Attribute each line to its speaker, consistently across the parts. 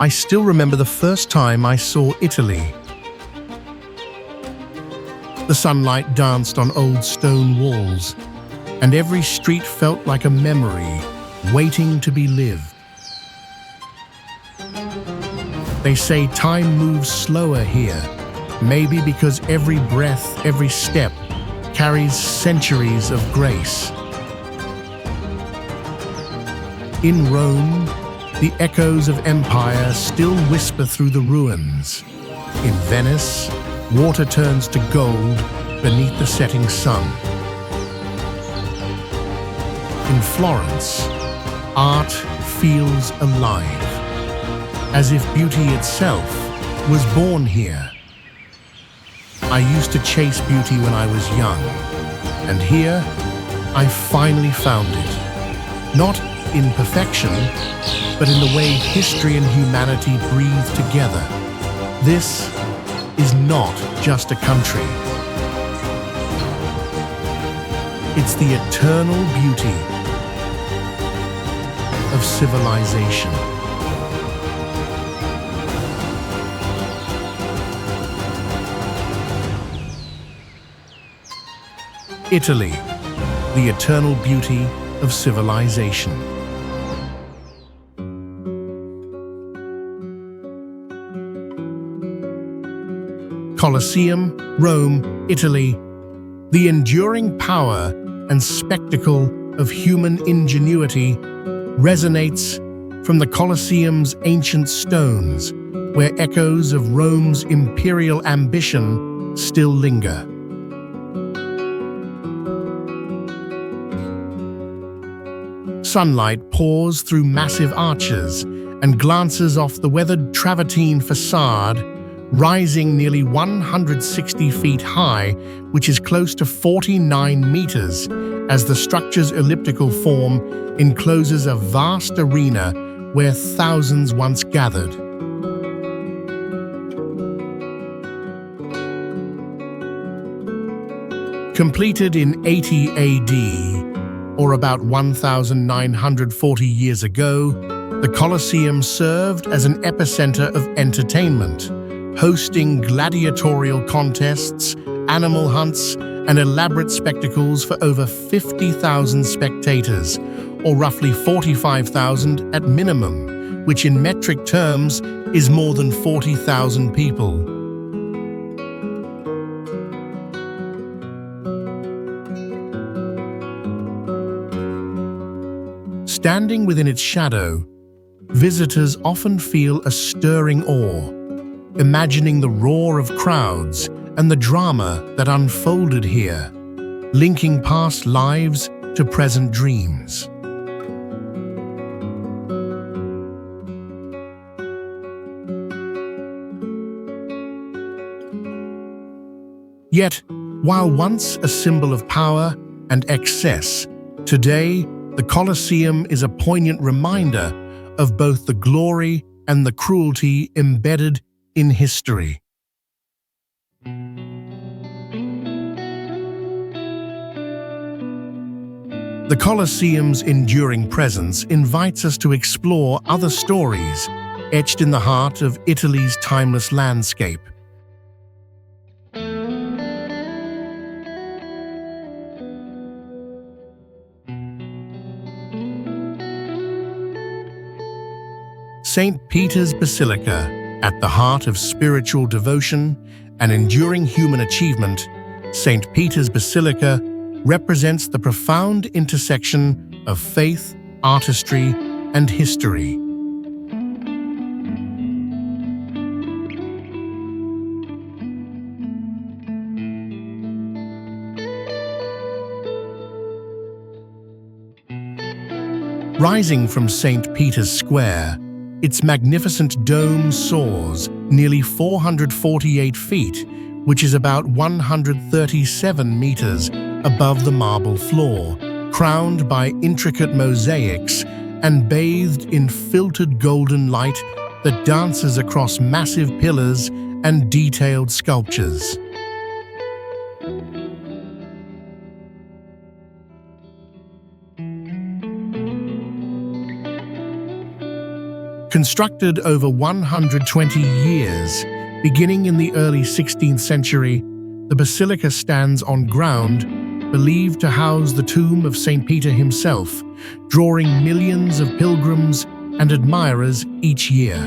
Speaker 1: I still remember the first time I saw Italy. The sunlight danced on old stone walls, and every street felt like a memory waiting to be lived. They say time moves slower here, maybe because every breath, every step carries centuries of grace. In Rome, the echoes of empire still whisper through the ruins. In Venice, water turns to gold beneath the setting sun. In Florence, art feels alive, as if beauty itself was born here. I used to chase beauty when I was young, and here I finally found it. Not in perfection, but in the way history and humanity breathe together. This is not just a country. It's the eternal beauty of civilization. Italy, the eternal beauty of civilization. Colosseum, Rome, Italy, the enduring power and spectacle of human ingenuity resonates from the Colosseum's ancient stones, where echoes of Rome's imperial ambition still linger. Sunlight pours through massive arches and glances off the weathered travertine facade, rising nearly 160 feet high, which is close to 49 meters, as the structure's elliptical form encloses a vast arena where thousands once gathered. Completed in 80 AD, or about 1,940 years ago, the Colosseum served as an epicenter of entertainment, hosting gladiatorial contests, animal hunts, and elaborate spectacles for over 50,000 spectators, or roughly 45,000 at minimum, which in metric terms is more than 40,000 people. Standing within its shadow, visitors often feel a stirring awe, imagining the roar of crowds and the drama that unfolded here, linking past lives to present dreams. Yet, while once a symbol of power and excess, today the Colosseum is a poignant reminder of both the glory and the cruelty embedded in history. The Colosseum's enduring presence invites us to explore other stories etched in the heart of Italy's timeless landscape. St. Peter's Basilica, at the heart of spiritual devotion and enduring human achievement, St. Peter's Basilica represents the profound intersection of faith, artistry, and history. Rising from St. Peter's Square, its magnificent dome soars nearly 448 feet, which is about 137 meters above the marble floor, crowned by intricate mosaics and bathed in filtered golden light that dances across massive pillars and detailed sculptures. Constructed over 120 years, beginning in the early 16th century, the basilica stands on ground believed to house the tomb of St. Peter himself, drawing millions of pilgrims and admirers each year.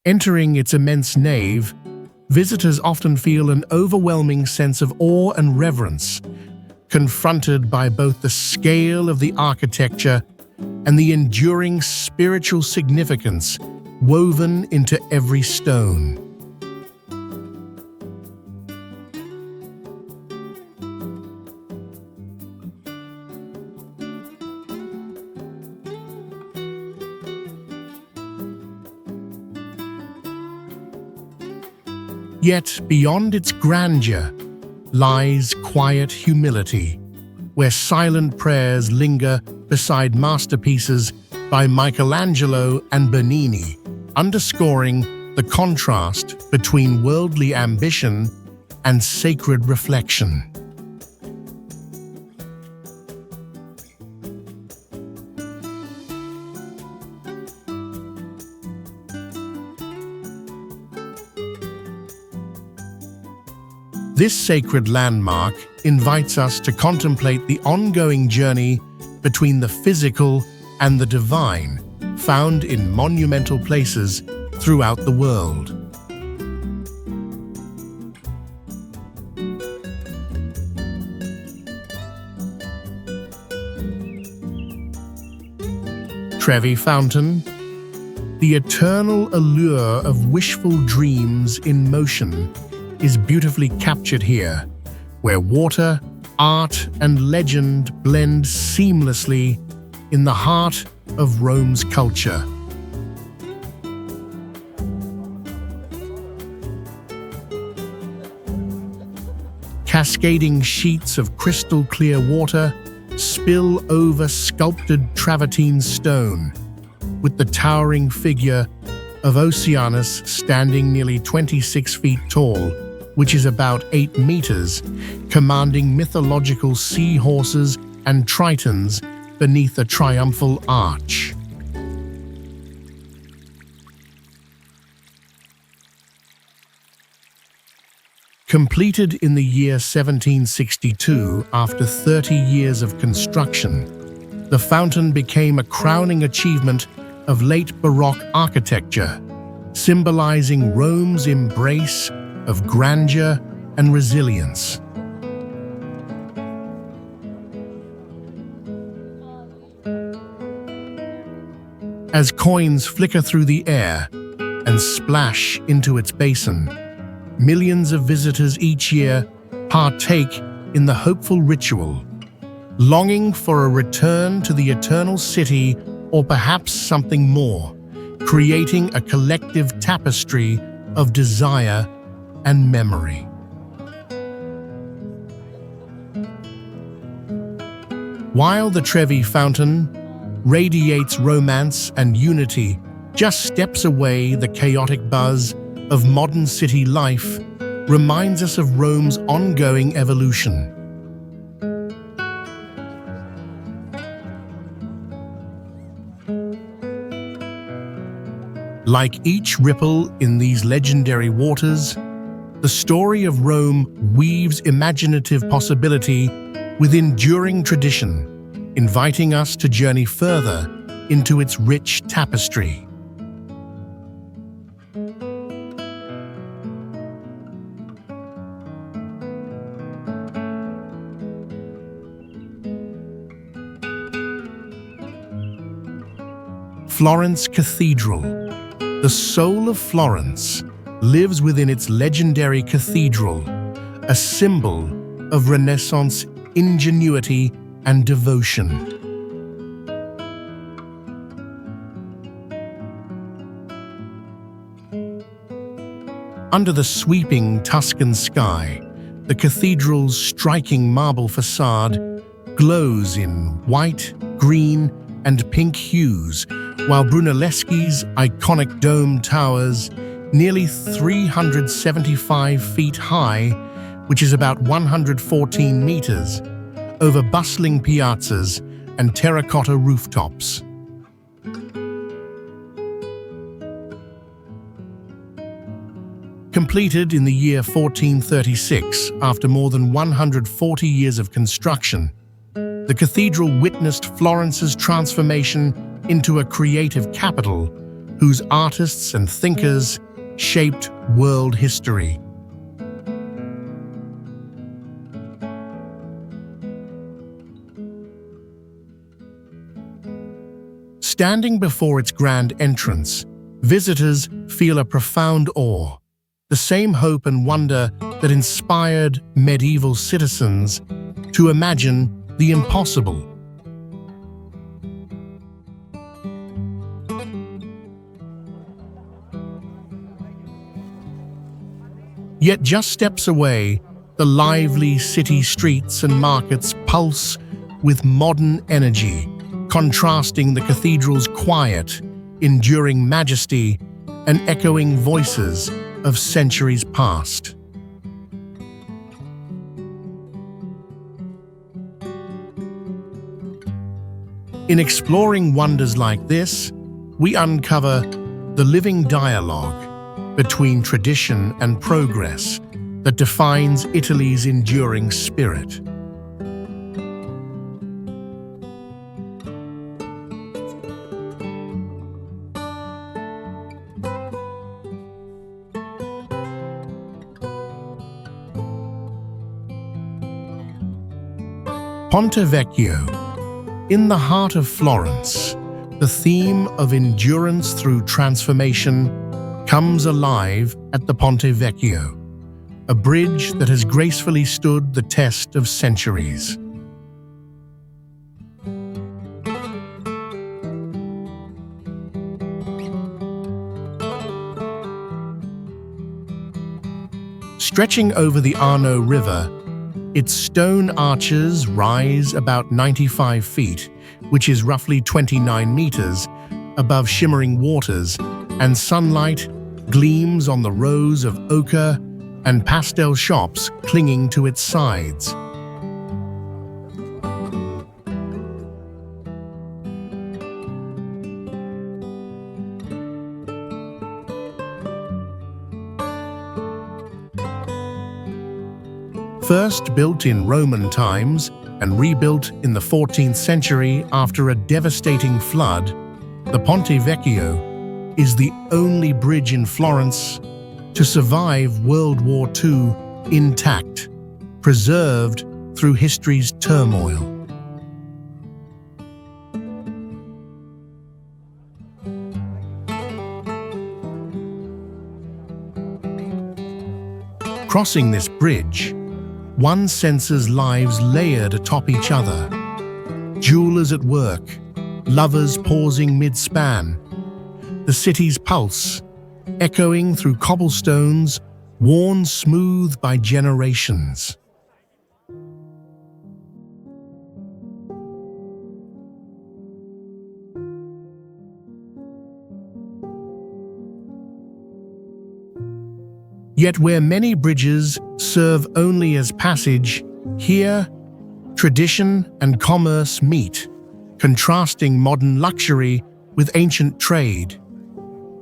Speaker 1: Entering its immense nave, visitors often feel an overwhelming sense of awe and reverence, confronted by both the scale of the architecture and the enduring spiritual significance woven into every stone. Yet beyond its grandeur lies quiet humility, where silent prayers linger beside masterpieces by Michelangelo and Bernini, underscoring the contrast between worldly ambition and sacred reflection. This sacred landmark invites us to contemplate the ongoing journey between the physical and the divine, found in monumental places throughout the world. Trevi Fountain, the eternal allure of wishful dreams in motion, is beautifully captured here, where water, art, and legend blend seamlessly in the heart of Rome's culture. Cascading sheets of crystal-clear water spill over sculpted travertine stone, with the towering figure of Oceanus standing nearly 26 feet tall, which is about 8 meters, commanding mythological seahorses and tritons beneath a triumphal arch. Completed in the year 1762 after 30 years of construction, the fountain became a crowning achievement of late Baroque architecture, symbolizing Rome's embrace of grandeur and resilience. As coins flicker through the air and splash into its basin, millions of visitors each year partake in the hopeful ritual, longing for a return to the eternal city or perhaps something more, creating a collective tapestry of desire and memory. While the Trevi Fountain radiates romance and unity, just steps away, the chaotic buzz of modern city life reminds us of Rome's ongoing evolution. Like each ripple in these legendary waters, the story of Rome weaves imaginative possibility with enduring tradition, inviting us to journey further into its rich tapestry. Florence Cathedral. The soul of Florence lives within its legendary cathedral, a symbol of Renaissance ingenuity and devotion. Under the sweeping Tuscan sky, the cathedral's striking marble facade glows in white, green, and pink hues, while Brunelleschi's iconic dome towers nearly 375 feet high, which is about 114 meters, over bustling piazzas and terracotta rooftops. Completed in the year 1436, after more than 140 years of construction, the cathedral witnessed Florence's transformation into a creative capital whose artists and thinkers shaped world history. Standing before its grand entrance, visitors feel a profound awe, the same hope and wonder that inspired medieval citizens to imagine the impossible. Yet just steps away, the lively city streets and markets pulse with modern energy, contrasting the cathedral's quiet, enduring majesty and echoing voices of centuries past. In exploring wonders like this, we uncover the living dialogue between tradition and progress that defines Italy's enduring spirit. Ponte Vecchio. In the heart of Florence, the theme of endurance through transformation comes alive at the Ponte Vecchio, a bridge that has gracefully stood the test of centuries. Stretching over the Arno River, its stone arches rise about 95 feet, which is roughly 29 meters, above shimmering waters, and sunlight gleams on the rows of ochre and pastel shops clinging to its sides. First built in Roman times and rebuilt in the 14th century after a devastating flood, the Ponte Vecchio is the only bridge in Florence to survive World War II intact, preserved through history's turmoil. Crossing this bridge, one senses lives layered atop each other. Jewelers at work, lovers pausing mid-span, the city's pulse, echoing through cobblestones worn smooth by generations. Yet where many bridges serve only as passage, here tradition and commerce meet, contrasting modern luxury with ancient trade.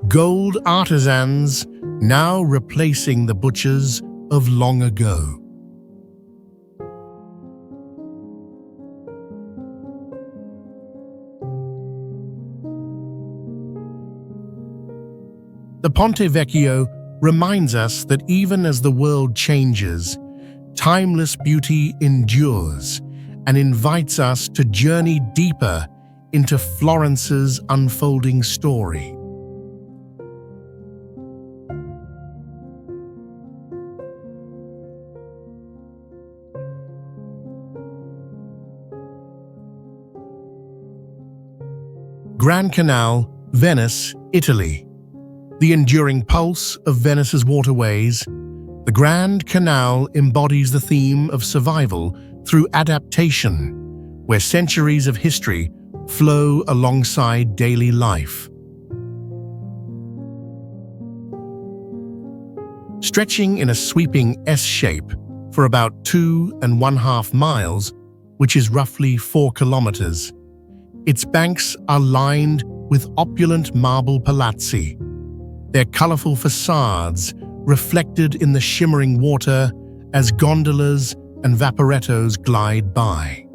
Speaker 1: Gold artisans now replacing the butchers of long ago. The Ponte Vecchio reminds us that even as the world changes, timeless beauty endures and invites us to journey deeper into Florence's unfolding story. Grand Canal, Venice, Italy. The enduring pulse of Venice's waterways, the Grand Canal embodies the theme of survival through adaptation, where centuries of history flow alongside daily life. stretching in a sweeping S shape for about 2.5 miles, which is roughly 4 kilometers. Its banks are lined with opulent marble palazzi, their colorful facades reflected in the shimmering water as gondolas and vaporettos glide by.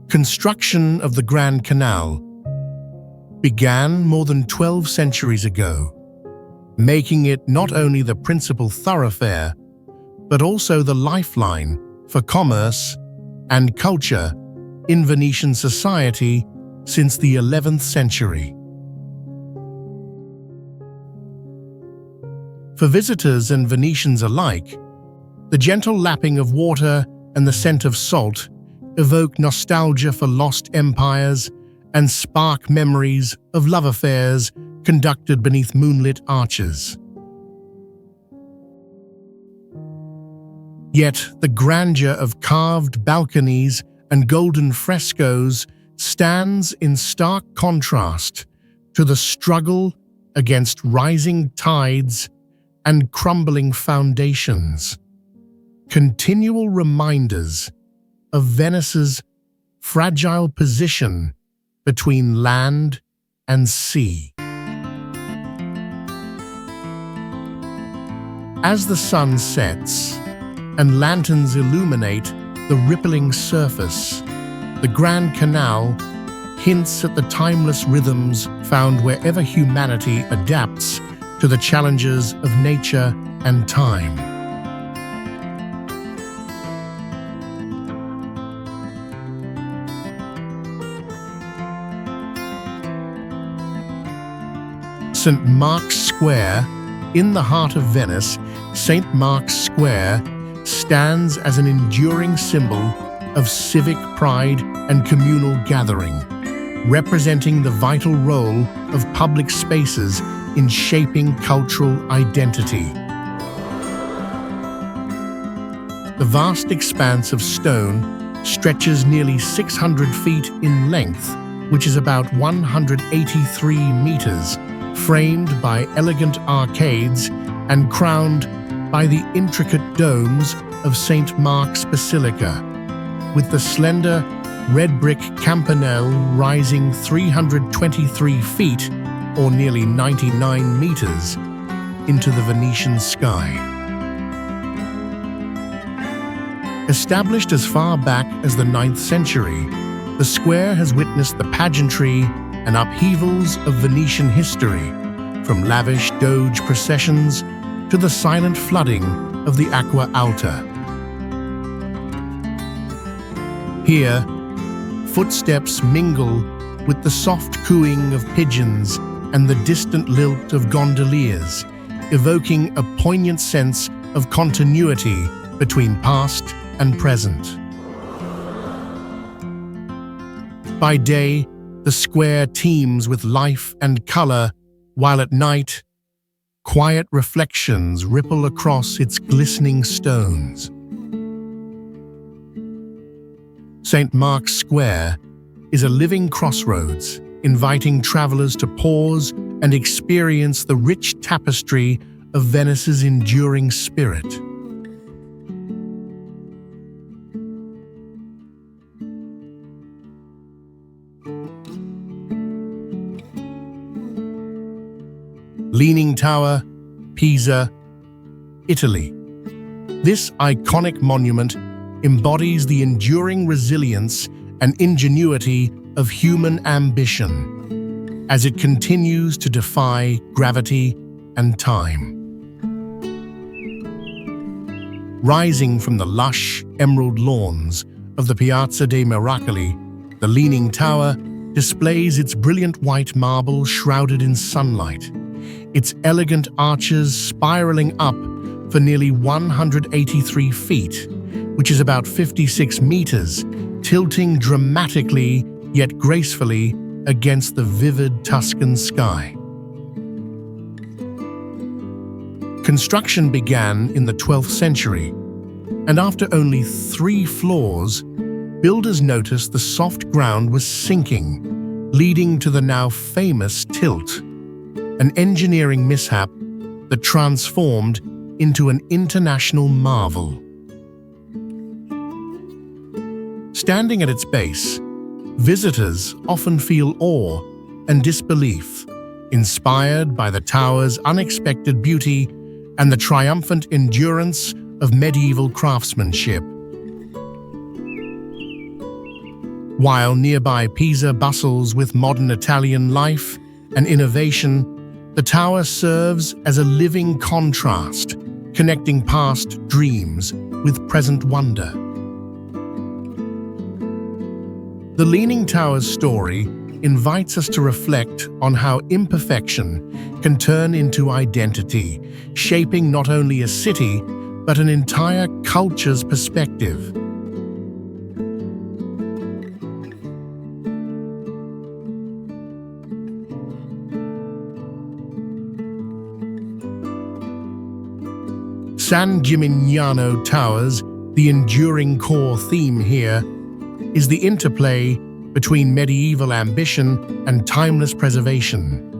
Speaker 1: Construction of the Grand Canal began more than 12 centuries ago, making it not only the principal thoroughfare, but also the lifeline for commerce and culture in Venetian society since the 11th century. For visitors and Venetians alike, the gentle lapping of water and the scent of salt evoke nostalgia for lost empires and spark memories of love affairs conducted beneath moonlit arches. Yet the grandeur of carved balconies and golden frescoes stands in stark contrast to the struggle against rising tides and crumbling foundations, continual reminders of Venice's fragile position between land and sea. As the sun sets and lanterns illuminate the rippling surface, the Grand Canal hints at the timeless rhythms found wherever humanity adapts to the challenges of nature and time. St. Mark's Square, in the heart of Venice, St. Mark's Square stands as an enduring symbol of civic pride and communal gathering, representing the vital role of public spaces in shaping cultural identity. The vast expanse of stone stretches nearly 600 feet in length, which is about 183 meters, framed by elegant arcades and crowned by the intricate domes of St. Mark's Basilica, with the slender red brick campanile rising 323 feet, or nearly 99 meters, into the Venetian sky. Established as far back as the 9th century, the square has witnessed the pageantry and upheavals of Venetian history, from lavish Doge processions to the silent flooding of the Acqua Alta. Here, footsteps mingle with the soft cooing of pigeons and the distant lilt of gondoliers, evoking a poignant sense of continuity between past and present. By day, the square teems with life and color, while at night, quiet reflections ripple across its glistening stones. St. Mark's Square is a living crossroads, inviting travelers to pause and experience the rich tapestry of Venice's enduring spirit. Leaning Tower, Pisa, Italy. This iconic monument embodies the enduring resilience and ingenuity of human ambition as it continues to defy gravity and time. Rising from the lush emerald lawns of the Piazza dei Miracoli, the Leaning Tower displays its brilliant white marble shrouded in sunlight, its elegant arches spiraling up for nearly 183 feet, which is about 56 meters, tilting dramatically yet gracefully against the vivid Tuscan sky. Construction began in the 12th century, and after only 3 floors, builders noticed the soft ground was sinking, leading to the now famous tilt. an engineering mishap that transformed into an international marvel. Standing at its base, visitors often feel awe and disbelief, inspired by the tower's unexpected beauty and the triumphant endurance of medieval craftsmanship. While nearby Pisa bustles with modern Italian life and innovation, the tower serves as a living contrast, connecting past dreams with present wonder. The Leaning Tower's story invites us to reflect on how imperfection can turn into identity, shaping not only a city, but an entire culture's perspective. San Gimignano Towers, the enduring core theme here, is the interplay between medieval ambition and timeless preservation.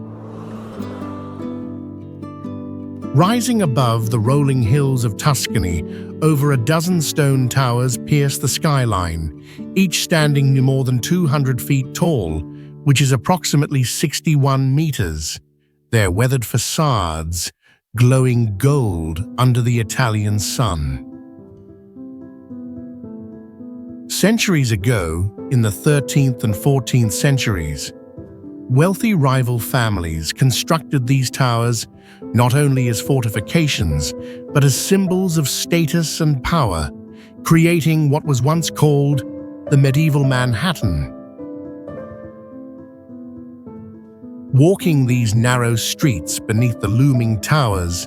Speaker 1: Rising above the rolling hills of Tuscany, over a dozen stone towers pierce the skyline, each standing more than 200 feet tall, which is approximately 61 meters. Their weathered facades glowing gold under the Italian sun. Centuries ago, in the 13th and 14th centuries, wealthy rival families constructed these towers not only as fortifications, but as symbols of status and power, creating what was once called the medieval Manhattan. Walking these narrow streets beneath the looming towers,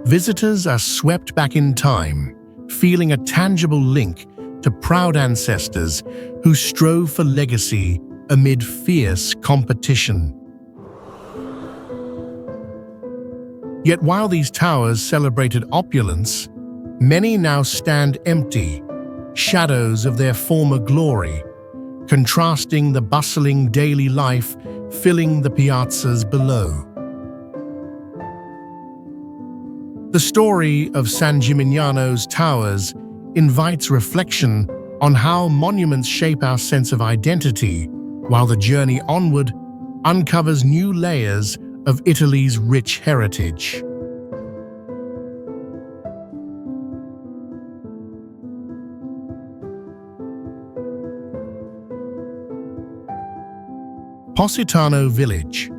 Speaker 1: visitors are swept back in time, feeling a tangible link to proud ancestors who strove for legacy amid fierce competition. Yet while these towers celebrated opulence, many now stand empty, shadows of their former glory, contrasting the bustling daily life filling the piazzas below. The story of San Gimignano's towers invites reflection on how monuments shape our sense of identity, while the journey onward uncovers new layers of Italy's rich heritage. Positano Village.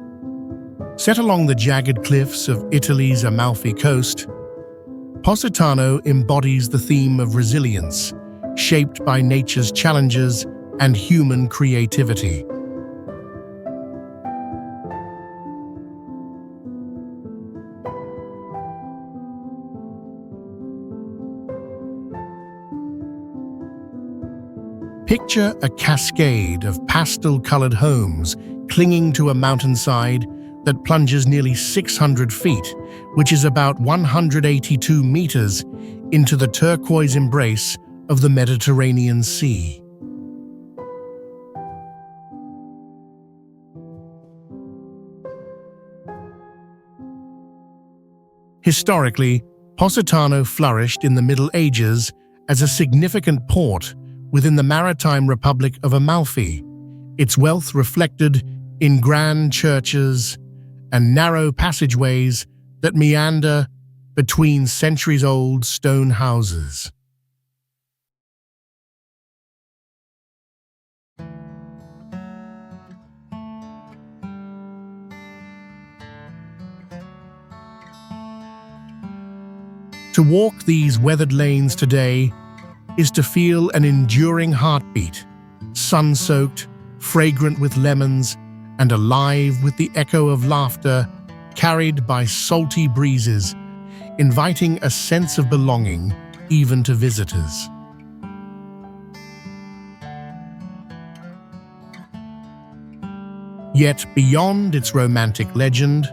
Speaker 1: Set along the jagged cliffs of Italy's Amalfi Coast, Positano embodies the theme of resilience, shaped by nature's challenges and human creativity. Picture a cascade of pastel-colored homes clinging to a mountainside that plunges nearly 600 feet, which is about 182 meters, into the turquoise embrace of the Mediterranean Sea. Historically, Positano flourished in the Middle Ages as a significant port within the maritime Republic of Amalfi, its wealth reflected in grand churches and narrow passageways that meander between centuries-old stone houses. To walk these weathered lanes today is to feel an enduring heartbeat, sun-soaked, fragrant with lemons, and alive with the echo of laughter carried by salty breezes, inviting a sense of belonging even to visitors. Yet beyond its romantic legend,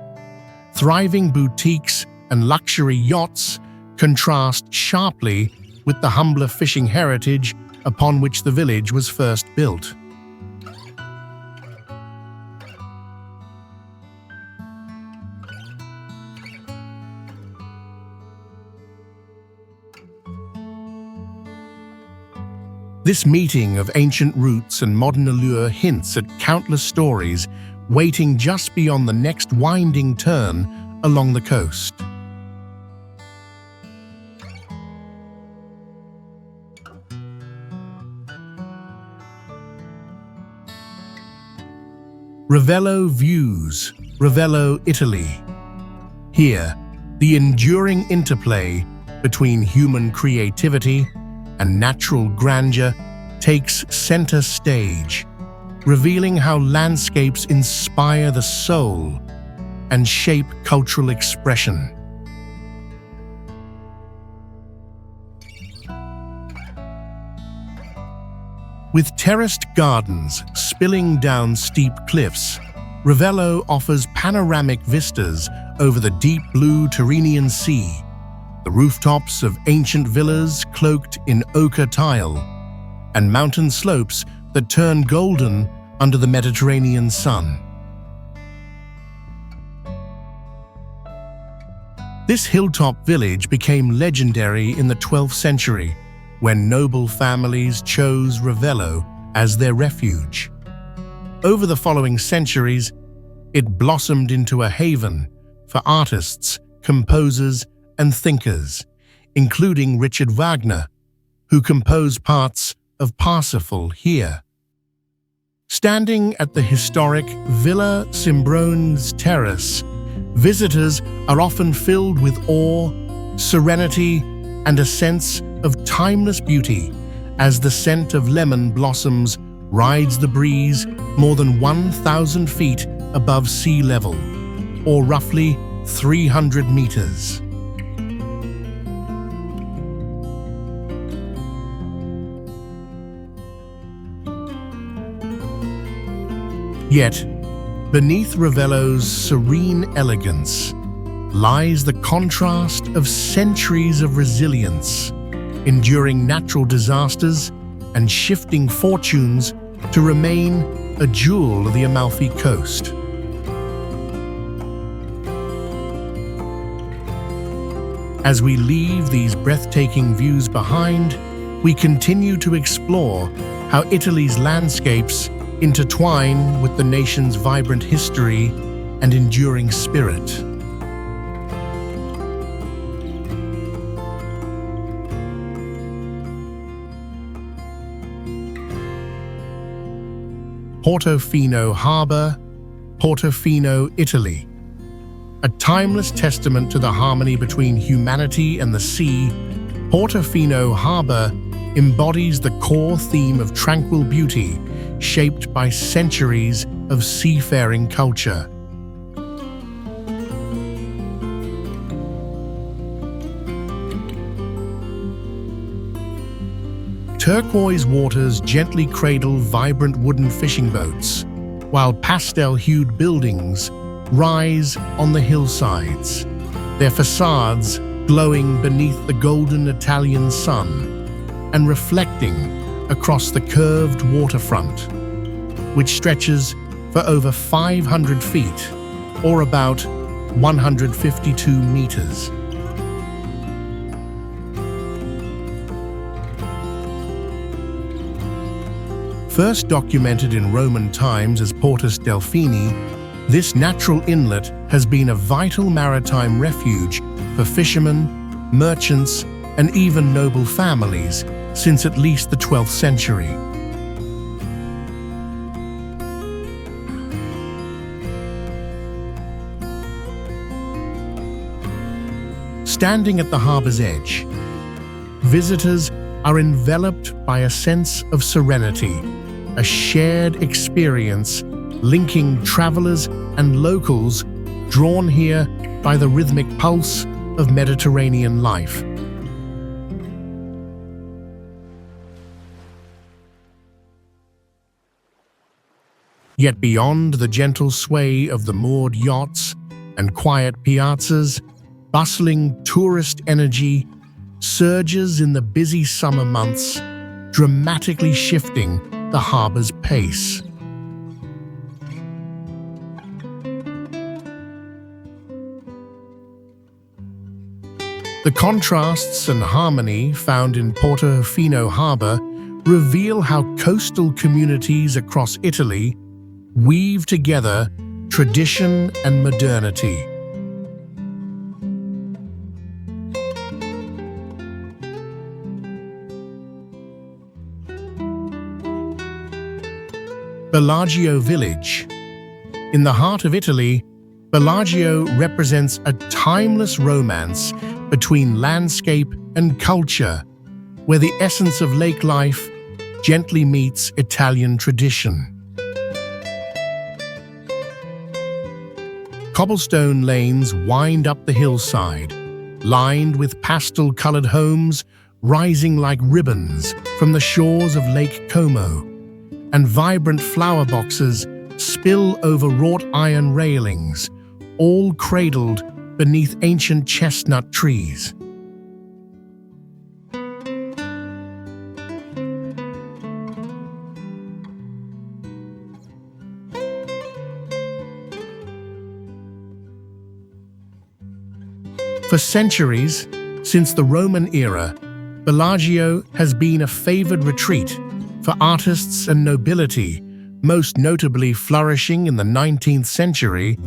Speaker 1: thriving boutiques and luxury yachts contrast sharply with the humbler fishing heritage upon which the village was first built. This meeting of ancient roots and modern allure hints at countless stories waiting just beyond the next winding turn along the coast. Ravello Views, Ravello, Italy. Here, the enduring interplay between human creativity and natural grandeur takes center stage, revealing how landscapes inspire the soul and shape cultural expression. With terraced gardens spilling down steep cliffs, Ravello offers panoramic vistas over the deep blue Tyrrhenian Sea, the rooftops of ancient villas cloaked in ochre tile, and mountain slopes that turn golden under the Mediterranean sun. This hilltop village became legendary in the 12th century, when noble families chose Ravello as their refuge. Over the following centuries, it blossomed into a haven for artists, composers, and thinkers, including Richard Wagner, who composed parts of Parsifal here. Standing at the historic Villa Simbrone's terrace, visitors are often filled with awe, serenity, and a sense of timeless beauty as the scent of lemon blossoms rides the breeze more than 1,000 feet above sea level, or roughly 300 meters. Yet, beneath Ravello's serene elegance lies the contrast of centuries of resilience, enduring natural disasters and shifting fortunes to remain a jewel of the Amalfi Coast. As we leave these breathtaking views behind, we continue to explore how Italy's landscapes intertwine with the nation's vibrant history and enduring spirit. Portofino Harbour, Portofino, Italy. A timeless testament to the harmony between humanity and the sea, Portofino Harbour embodies the core theme of tranquil beauty shaped by centuries of seafaring culture. Turquoise waters gently cradle vibrant wooden fishing boats, while pastel-hued buildings rise on the hillsides, their facades glowing beneath the golden Italian sun and reflecting across the curved waterfront, which stretches for over 500 feet, or about 152 meters. First documented in Roman times as Portus Delphini, this natural inlet has been a vital maritime refuge for fishermen, merchants, and even noble families since at least the 12th century. Standing at the harbor's edge, visitors are enveloped by a sense of serenity, a shared experience linking travelers and locals drawn here by the rhythmic pulse of Mediterranean life. Yet beyond the gentle sway of the moored yachts and quiet piazzas, bustling tourist energy surges in the busy summer months, dramatically shifting the harbor's pace. The contrasts and harmony found in Portofino Harbour reveal how coastal communities across Italy weave together tradition and modernity. Bellagio Village. In the heart of Italy, Bellagio represents a timeless romance between landscape and culture, where the essence of lake life gently meets Italian tradition. Cobblestone lanes wind up the hillside, lined with pastel-colored homes rising like ribbons from the shores of Lake Como, and vibrant flower boxes spill over wrought iron railings, all cradled beneath ancient chestnut trees. For centuries, since the Roman era, Bellagio has been a favored retreat for artists and nobility, most notably flourishing in the 19th century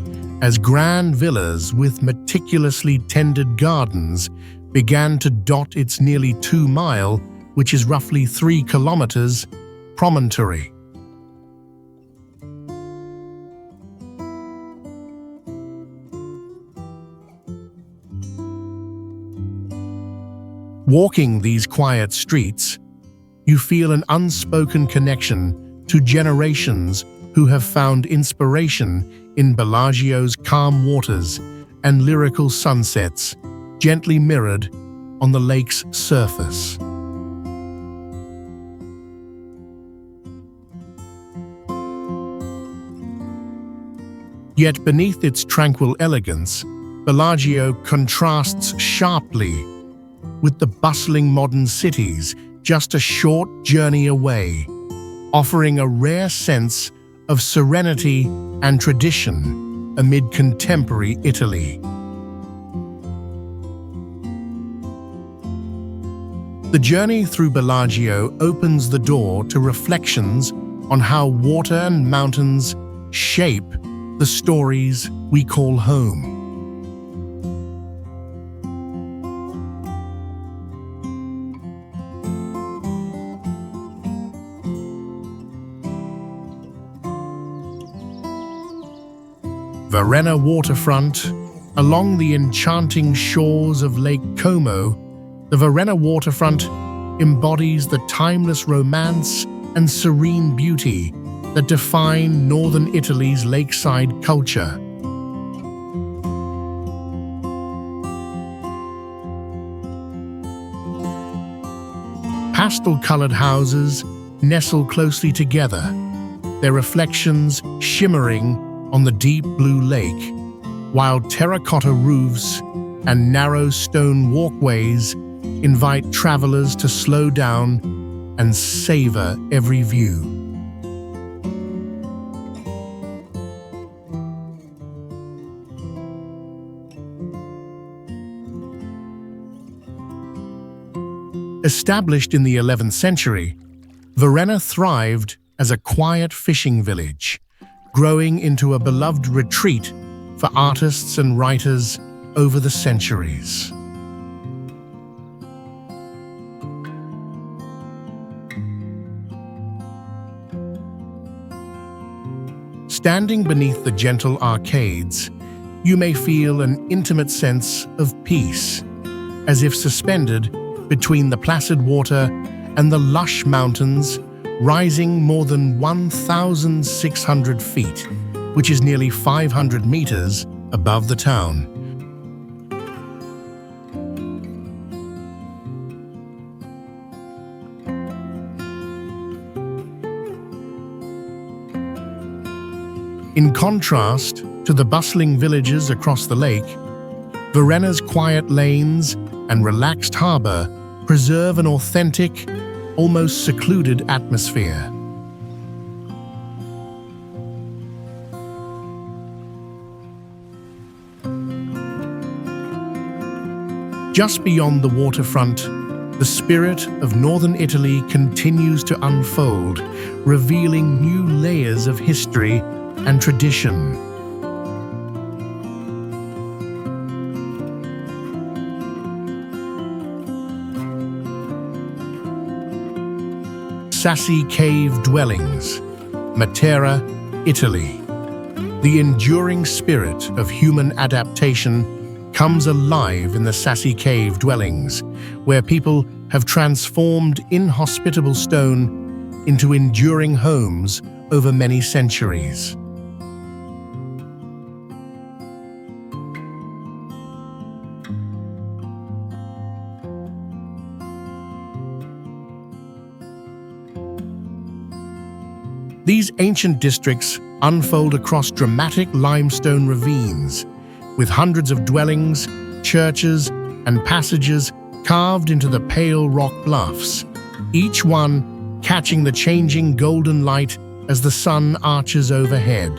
Speaker 1: as grand villas with meticulously tended gardens began to dot its nearly 2-mile, which is roughly 3 kilometers, promontory. Walking these quiet streets, you feel an unspoken connection to generations who have found inspiration in Bellagio's calm waters and lyrical sunsets, gently mirrored on the lake's surface. Yet beneath its tranquil elegance, Bellagio contrasts sharply with the bustling modern cities just a short journey away, offering a rare sense of serenity and tradition amid contemporary Italy. The journey through Bellagio opens the door to reflections on how water and mountains shape the stories we call home. Varenna waterfront. Along the enchanting shores of Lake Como, the Varenna waterfront embodies the timeless romance and serene beauty that define northern Italy's lakeside culture. Pastel-colored houses nestle closely together, their reflections shimmering on the deep blue lake, while terracotta roofs and narrow stone walkways invite travelers to slow down and savor every view. Established in the 11th century, Varenna thrived as a quiet fishing village, growing into a beloved retreat for artists and writers over the centuries. Standing beneath the gentle arcades, you may feel an intimate sense of peace, as if suspended between the placid water and the lush mountains rising more than 1,600 feet, which is nearly 500 meters above the town. In contrast to the bustling villages across the lake, Varenna's quiet lanes and relaxed harbor preserve an authentic, almost secluded atmosphere. Just beyond the waterfront, The spirit of northern Italy continues to unfold, revealing new layers of history and tradition. Sassi cave dwellings, Matera, Italy. The enduring spirit of human adaptation comes alive in the Sassi cave dwellings, where people have transformed inhospitable stone into enduring homes over many centuries. These ancient districts unfold across dramatic limestone ravines, with hundreds of dwellings, churches, and passages carved into the pale rock bluffs, each one catching the changing golden light as the sun arches overhead.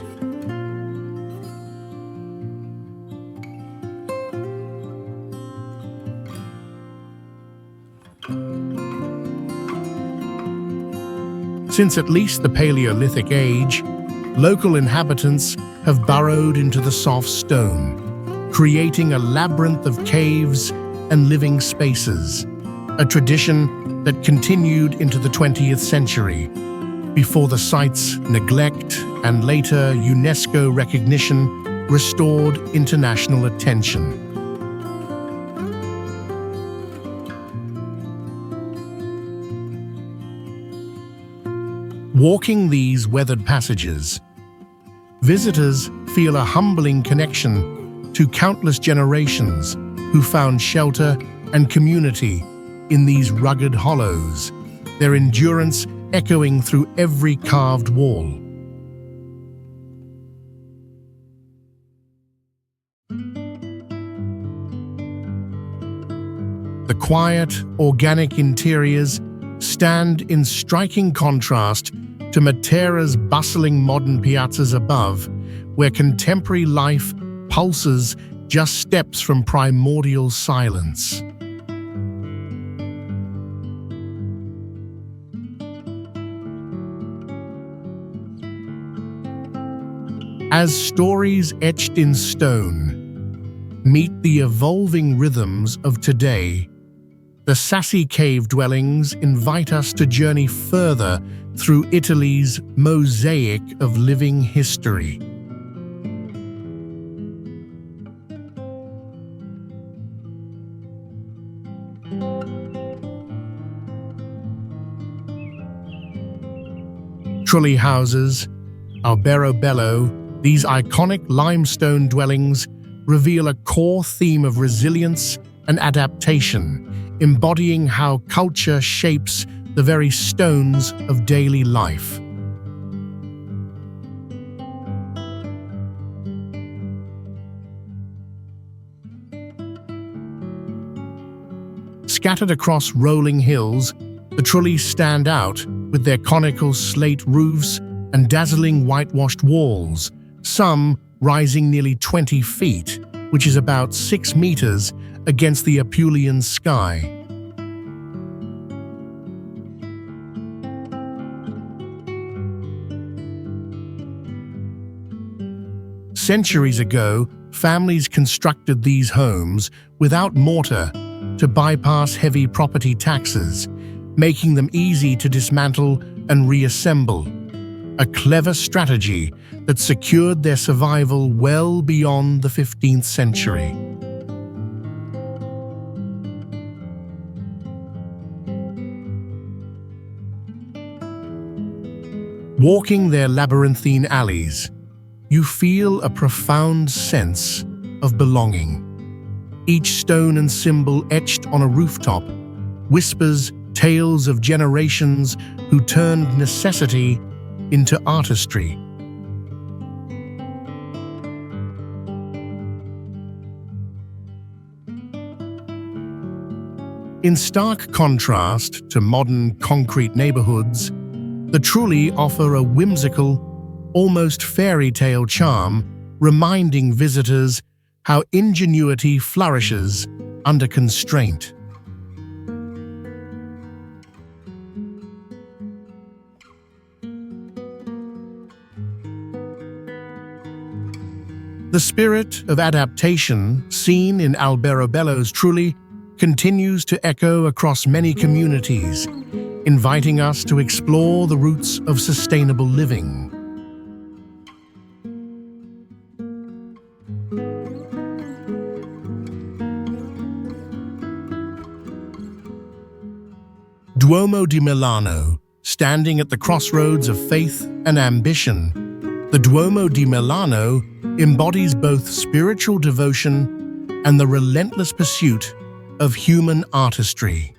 Speaker 1: Since at least the Paleolithic age, local inhabitants have burrowed into the soft stone, creating a labyrinth of caves and living spaces, a tradition that continued into the 20th century, before the site's neglect and later UNESCO recognition restored international attention. Walking these weathered passages, visitors feel a humbling connection to countless generations who found shelter and community in these rugged hollows, their endurance echoing through every carved wall. The quiet, organic interiors stand in striking contrast to Matera's bustling modern piazzas above, where contemporary life pulses just steps from primordial silence. As stories etched in stone meet the evolving rhythms of today, the Sassi cave dwellings invite us to journey further through Italy's mosaic of living history. Trulli houses, alberobello, these iconic limestone dwellings reveal a core theme of resilience and adaptation, embodying how culture shapes the very stones of daily life. Scattered across rolling hills, the Trulli stand out with their conical slate roofs and dazzling whitewashed walls, some rising nearly 20 feet, which is about 6 meters against the Apulian sky. Centuries ago, families constructed these homes without mortar to bypass heavy property taxes, making them easy to dismantle and reassemble. A clever strategy that secured their survival well beyond the 15th century. Walking their labyrinthine alleys, you feel a profound sense of belonging. Each stone and symbol etched on a rooftop whispers tales of generations who turned necessity into artistry. In stark contrast to modern concrete neighborhoods, the Trulli offer a whimsical, almost fairy tale charm, reminding visitors how ingenuity flourishes under constraint. The spirit of adaptation seen in Alberobello's Trulli continues to echo across many communities, inviting us to explore the roots of sustainable living. Duomo di Milano, standing at the crossroads of faith and ambition, the Duomo di Milano embodies both spiritual devotion and the relentless pursuit of human artistry.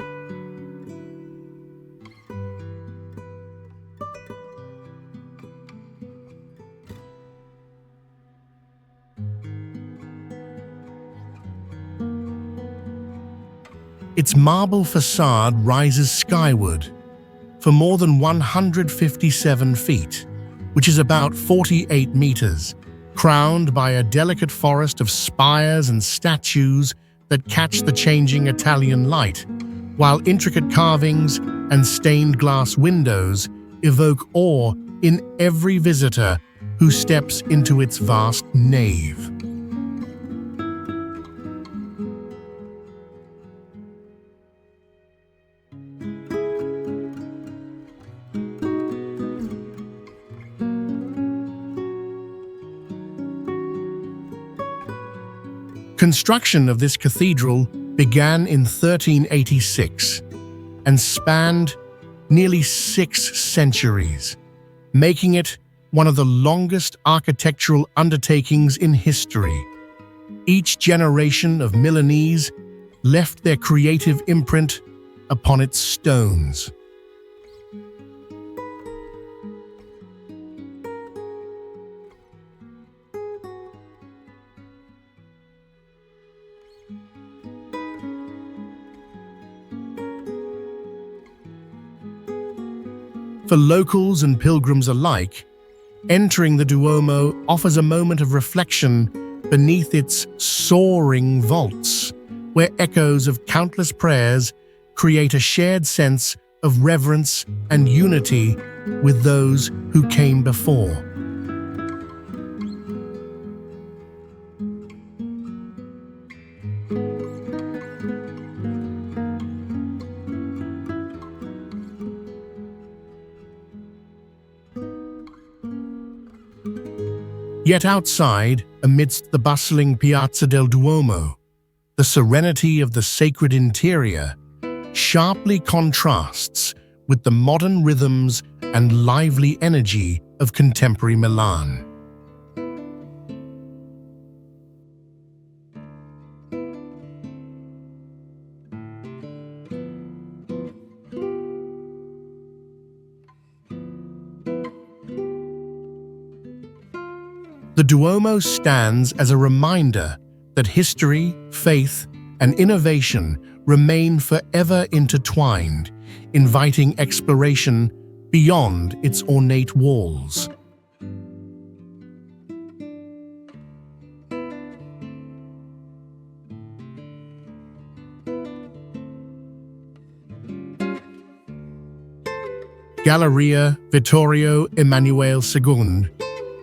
Speaker 1: Its marble facade rises skyward for more than 157 feet, which is about 48 meters, crowned by a delicate forest of spires and statues that catch the changing Italian light, while intricate carvings and stained glass windows evoke awe in every visitor who steps into its vast nave. Construction of this cathedral began in 1386 and spanned nearly 6 centuries, making it one of the longest architectural undertakings in history. Each generation of Milanese left their creative imprint upon its stones. For locals and pilgrims alike, entering the Duomo offers a moment of reflection beneath its soaring vaults, where echoes of countless prayers create a shared sense of reverence and unity with those who came before. Yet outside, amidst the bustling Piazza del Duomo, the serenity of the sacred interior sharply contrasts with the modern rhythms and lively energy of contemporary Milan. The Duomo stands as a reminder that history, faith, and innovation remain forever intertwined, inviting exploration beyond its ornate walls. Galleria Vittorio Emanuele II.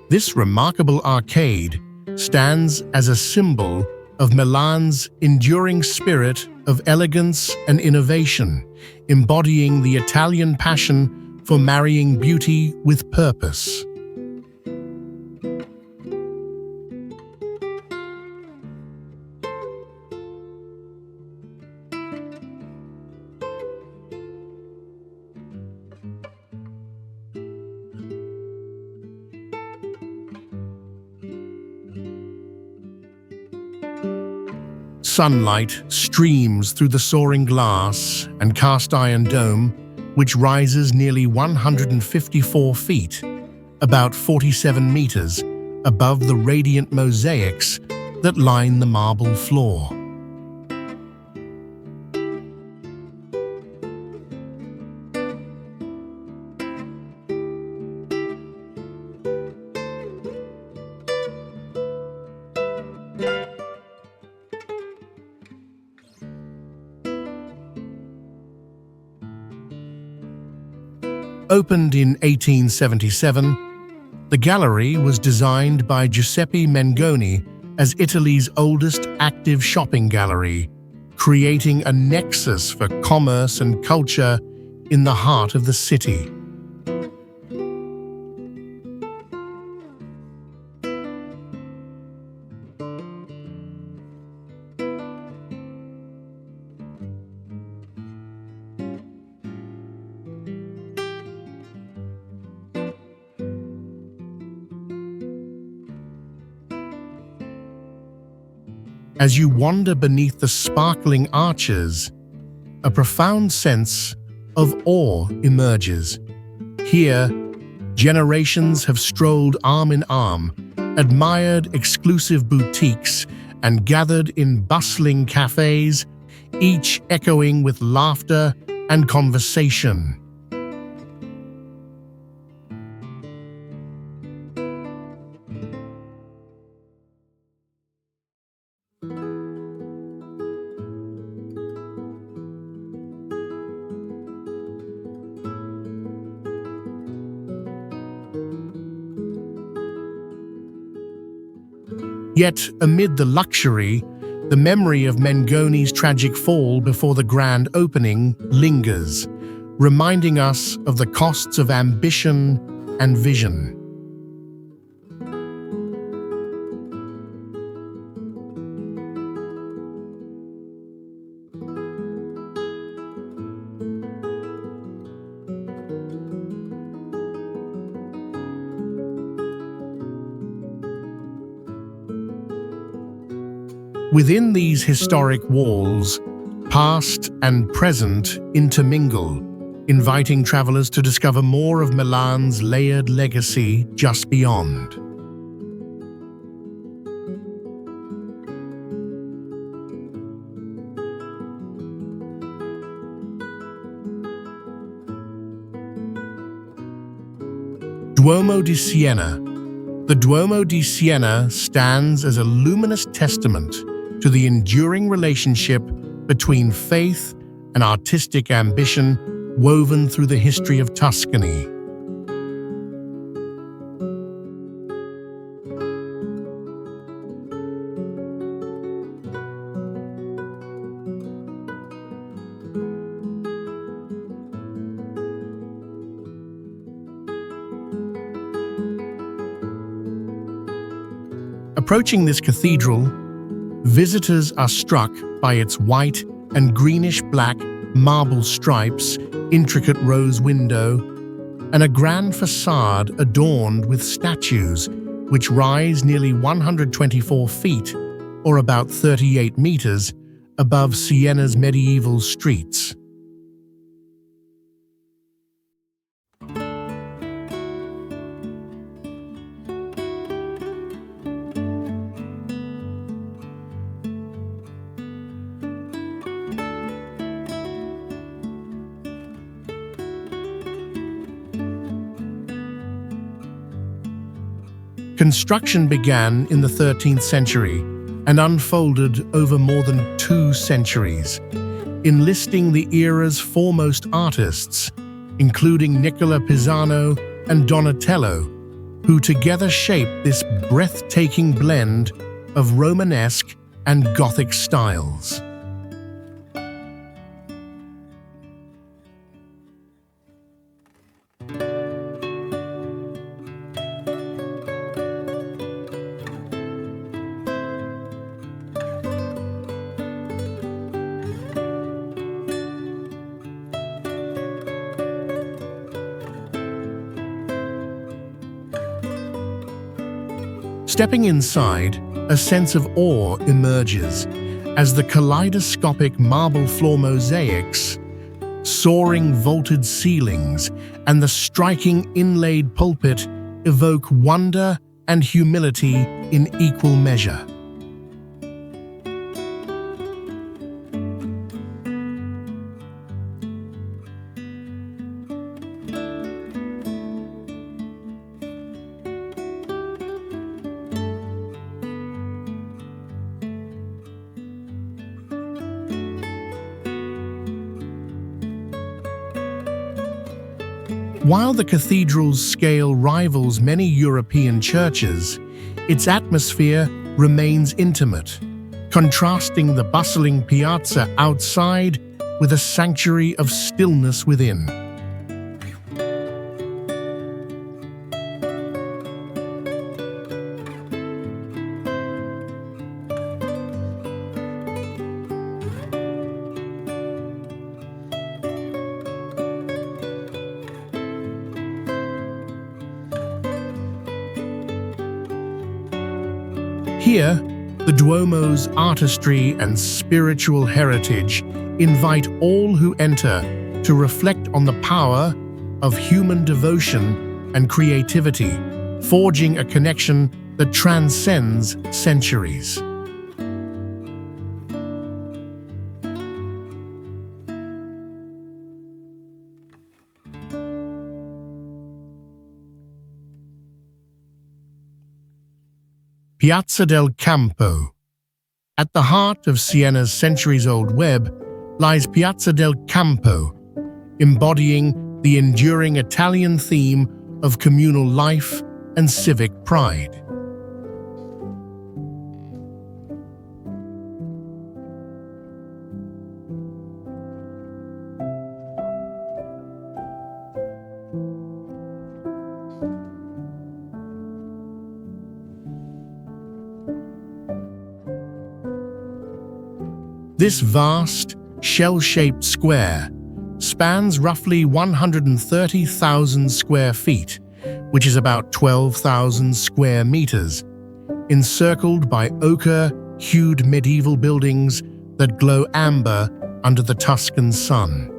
Speaker 1: This remarkable arcade stands as a symbol of Milan's enduring spirit of elegance and innovation, embodying the Italian passion for marrying beauty with purpose. Sunlight streams through the soaring glass and cast-iron dome, which rises nearly 154 feet, about 47 meters, above the radiant mosaics that line the marble floor. Opened in 1877, The gallery was designed by Giuseppe Mengoni as Italy's oldest active shopping gallery, creating a nexus for commerce and culture in the heart of the city. As you wander beneath the sparkling arches, a profound sense of awe emerges. Here, generations have strolled arm in arm, admired exclusive boutiques, and gathered in bustling cafes, each echoing with laughter and conversation. Yet, amid the luxury, the memory of Mengoni's tragic fall before the grand opening lingers, reminding us of the costs of ambition and vision. Within these historic walls, past and present intermingle, inviting travelers to discover more of Milan's layered legacy just beyond. Duomo di Siena. The Duomo di Siena stands as a luminous testament to the enduring relationship between faith and artistic ambition woven through the history of Tuscany. Approaching this cathedral, visitors are struck by its white and greenish-black marble stripes, intricate rose window, and a grand facade adorned with statues which rise nearly 124 feet, or about 38 meters, above Siena's medieval streets. Construction began in the 13th century and unfolded over more than 2 centuries, enlisting the era's foremost artists, including Nicola Pisano and Donatello, who together shaped this breathtaking blend of Romanesque and Gothic styles. Stepping inside, a sense of awe emerges as the kaleidoscopic marble floor mosaics, soaring vaulted ceilings, and the striking inlaid pulpit evoke wonder and humility in equal measure. While the cathedral's scale rivals many European churches, its atmosphere remains intimate, contrasting the bustling piazza outside with a sanctuary of stillness within. Here, the Duomo's artistry and spiritual heritage invite all who enter to reflect on the power of human devotion and creativity, forging a connection that transcends centuries. Piazza del Campo. At the heart of Siena's centuries-old web lies Piazza del Campo, embodying the enduring Italian theme of communal life and civic pride. This vast, shell-shaped square spans roughly 130,000 square feet, which is about 12,000 square meters, encircled by ochre-hued medieval buildings that glow amber under the Tuscan sun.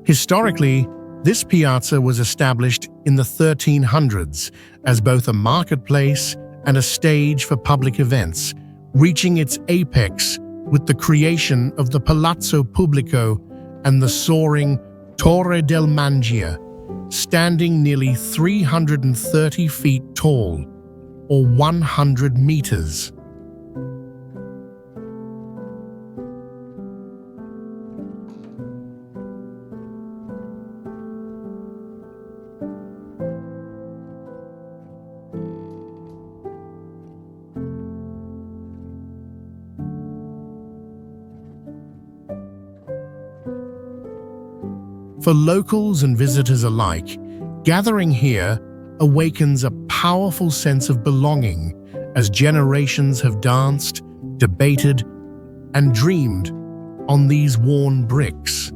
Speaker 1: Historically, this piazza was established in the 1300s as both a marketplace and a stage for public events, reaching its apex with the creation of the Palazzo Pubblico and the soaring Torre del Mangia, standing nearly 330 feet tall, or 100 meters. For locals and visitors alike, gathering here awakens a powerful sense of belonging as generations have danced, debated, and dreamed on these worn bricks.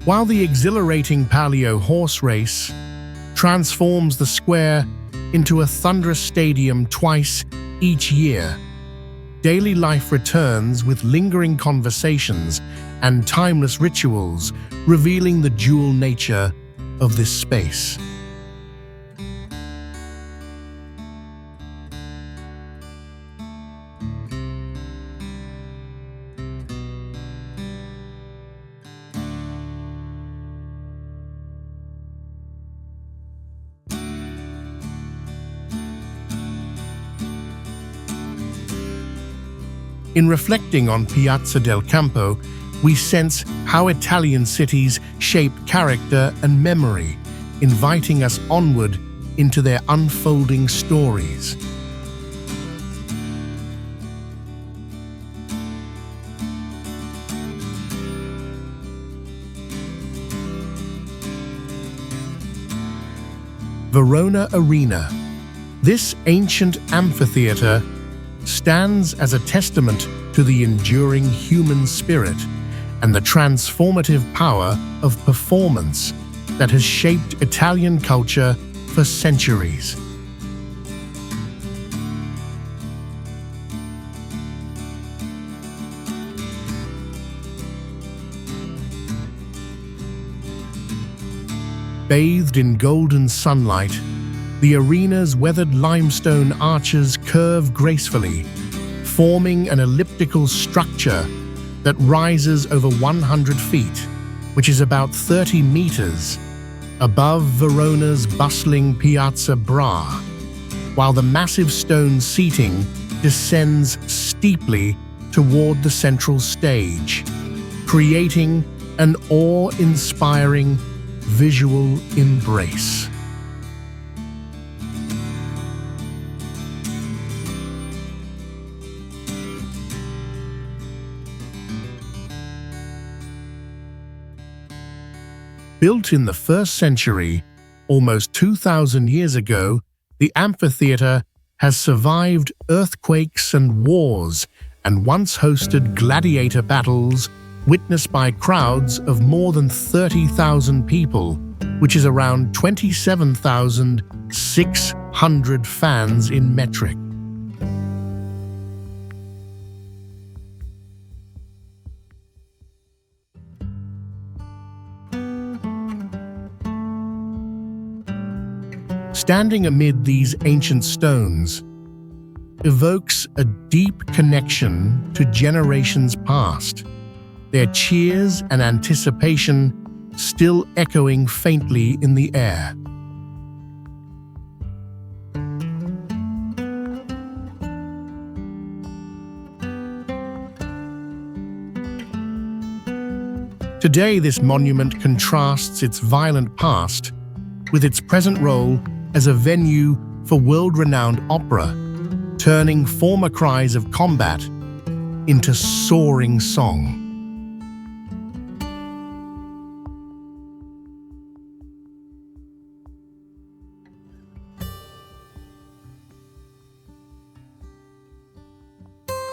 Speaker 1: While the exhilarating Palio horse race transforms the square into a thunderous stadium twice each year, daily life returns with lingering conversations and timeless rituals, revealing the dual nature of this space. In reflecting on Piazza del Campo, we sense how Italian cities shape character and memory, inviting us onward into their unfolding stories. Verona Arena. This ancient amphitheater stands as a testament to the enduring human spirit and the transformative power of performance that has shaped Italian culture for centuries. Bathed in golden sunlight, the arena's weathered limestone arches curve gracefully, forming an elliptical structure that rises over 100 feet, which is about 30 meters, above Verona's bustling Piazza Bra, while the massive stone seating descends steeply toward the central stage, creating an awe-inspiring visual embrace. Built in the 1st century, almost 2,000 years ago, the amphitheater has survived earthquakes and wars and once hosted gladiator battles witnessed by crowds of more than 30,000 people, which is around 27,600 fans in metric. Standing amid these ancient stones evokes a deep connection to generations past, their cheers and anticipation still echoing faintly in the air. Today, this monument contrasts its violent past with its present role as a venue for world-renowned opera, turning former cries of combat into soaring song.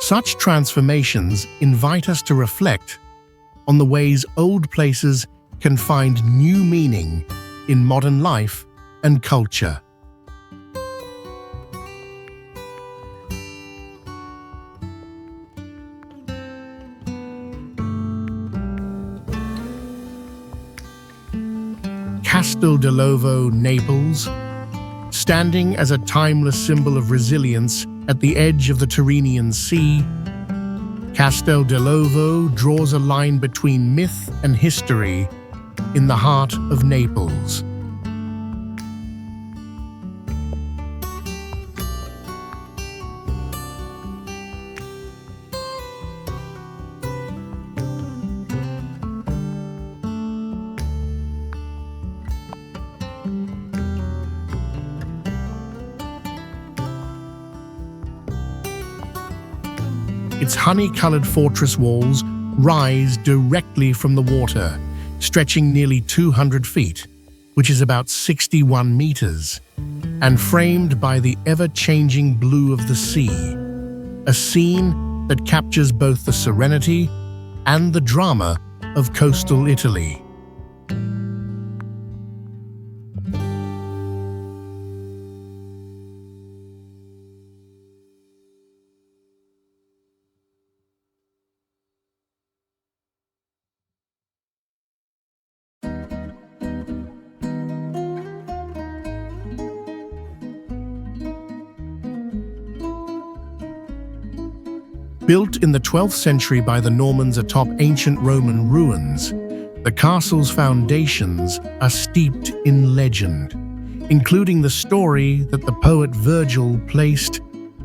Speaker 1: Such transformations invite us to reflect on the ways old places can find new meaning in modern life and culture. Castel dell'Ovo, Naples, standing as a timeless symbol of resilience at the edge of the Tyrrhenian Sea, Castel dell'Ovo draws a line between myth and history in the heart of Naples. Its honey-colored fortress walls rise directly from the water, stretching nearly 200 feet, which is about 61 meters, and framed by the ever-changing blue of the sea, a scene that captures both the serenity and the drama of coastal Italy. Built in the 12th century by the Normans atop ancient Roman ruins, the castle's foundations are steeped in legend, including the story that the poet Virgil placed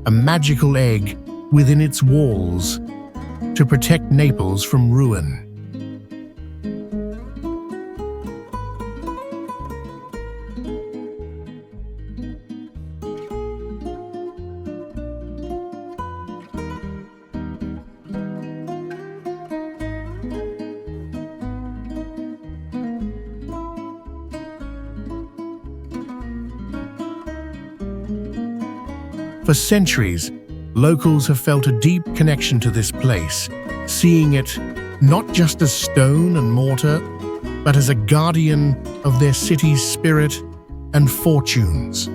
Speaker 1: a magical egg within its walls to protect Naples from ruin. For centuries, locals have felt a deep connection to this place, seeing it not just as stone and mortar, but as a guardian of their city's spirit and fortunes.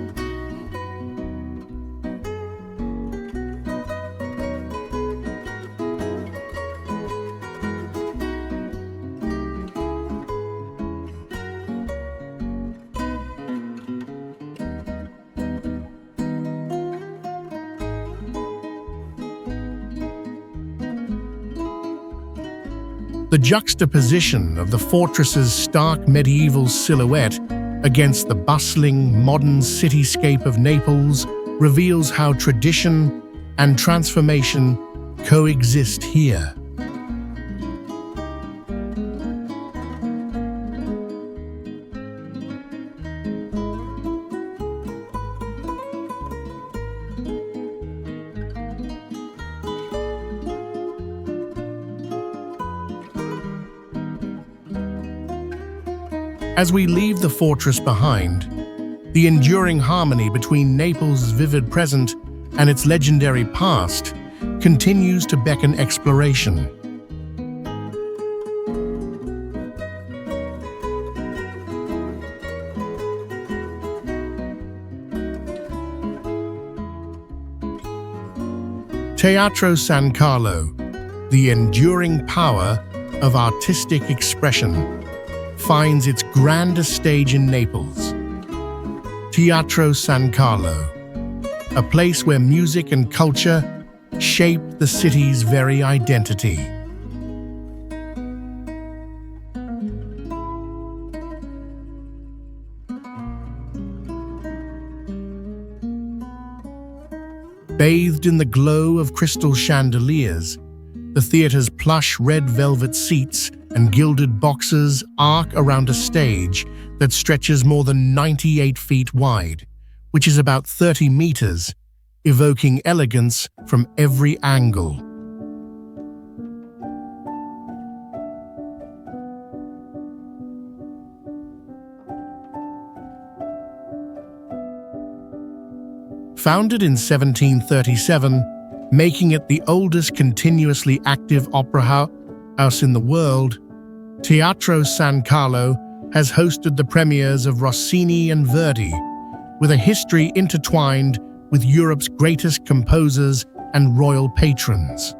Speaker 1: The juxtaposition of the fortress's stark medieval silhouette against the bustling, modern cityscape of Naples reveals how tradition and transformation coexist here. As we leave the fortress behind, the enduring harmony between Naples' vivid present and its legendary past continues to beckon exploration. Teatro San Carlo, the enduring power of artistic expression, finds its grandest stage in Naples. Teatro San Carlo, a place where music and culture shape the city's very identity. Bathed in the glow of crystal chandeliers, the theater's plush red velvet seats and gilded boxes arc around a stage that stretches more than 98 feet wide, which is about 30 meters, evoking elegance from every angle. Founded in 1737, making it the oldest continuously active opera house in the world, Teatro San Carlo has hosted the premieres of Rossini and Verdi, with a history intertwined with Europe's greatest composers and royal patrons.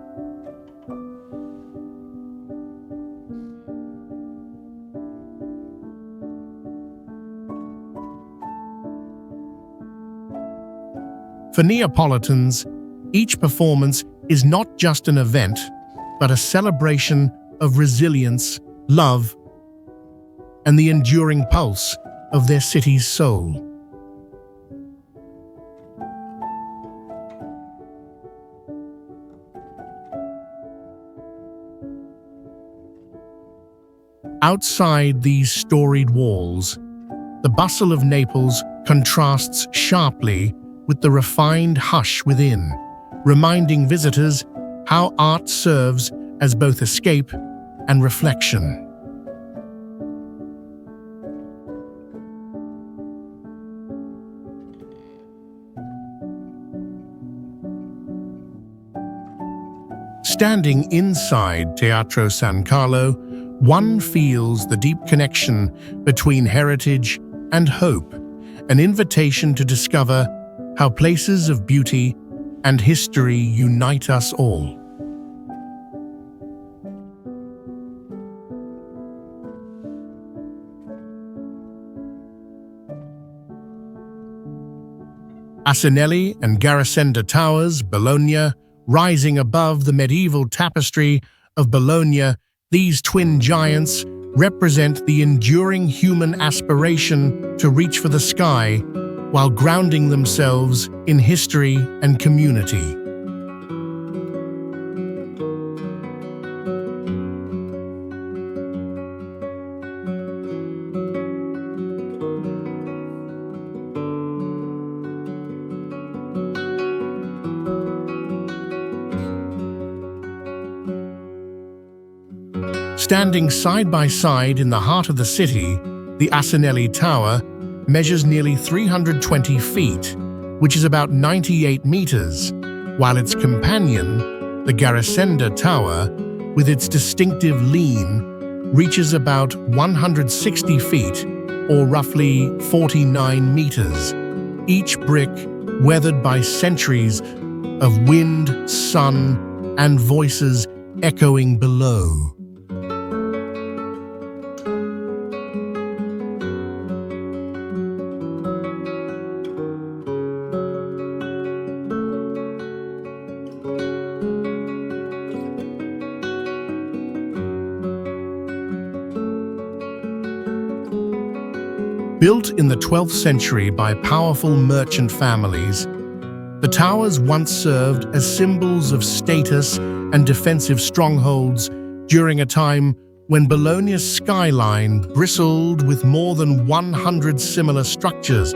Speaker 1: For Neapolitans, each performance is not just an event, but a celebration of resilience, love, and the enduring pulse of their city's soul. Outside these storied walls, the bustle of Naples contrasts sharply with the refined hush within, reminding visitors how art serves as both escape and reflection. Standing inside Teatro San Carlo, one feels the deep connection between heritage and hope, an invitation to discover how places of beauty and history unite us all. Asinelli and Garisenda Towers, Bologna, rising above the medieval tapestry of Bologna, these twin giants represent the enduring human aspiration to reach for the sky while grounding themselves in history and community. Standing side by side in the heart of the city, the Asinelli Tower measures nearly 320 feet, which is about 98 meters, while its companion, the Garisenda Tower, with its distinctive lean, reaches about 160 feet, or roughly 49 meters, each brick weathered by centuries of wind, sun, and voices echoing below. Built in the 12th century by powerful merchant families, the towers once served as symbols of status and defensive strongholds during a time when Bologna's skyline bristled with more than 100 similar structures.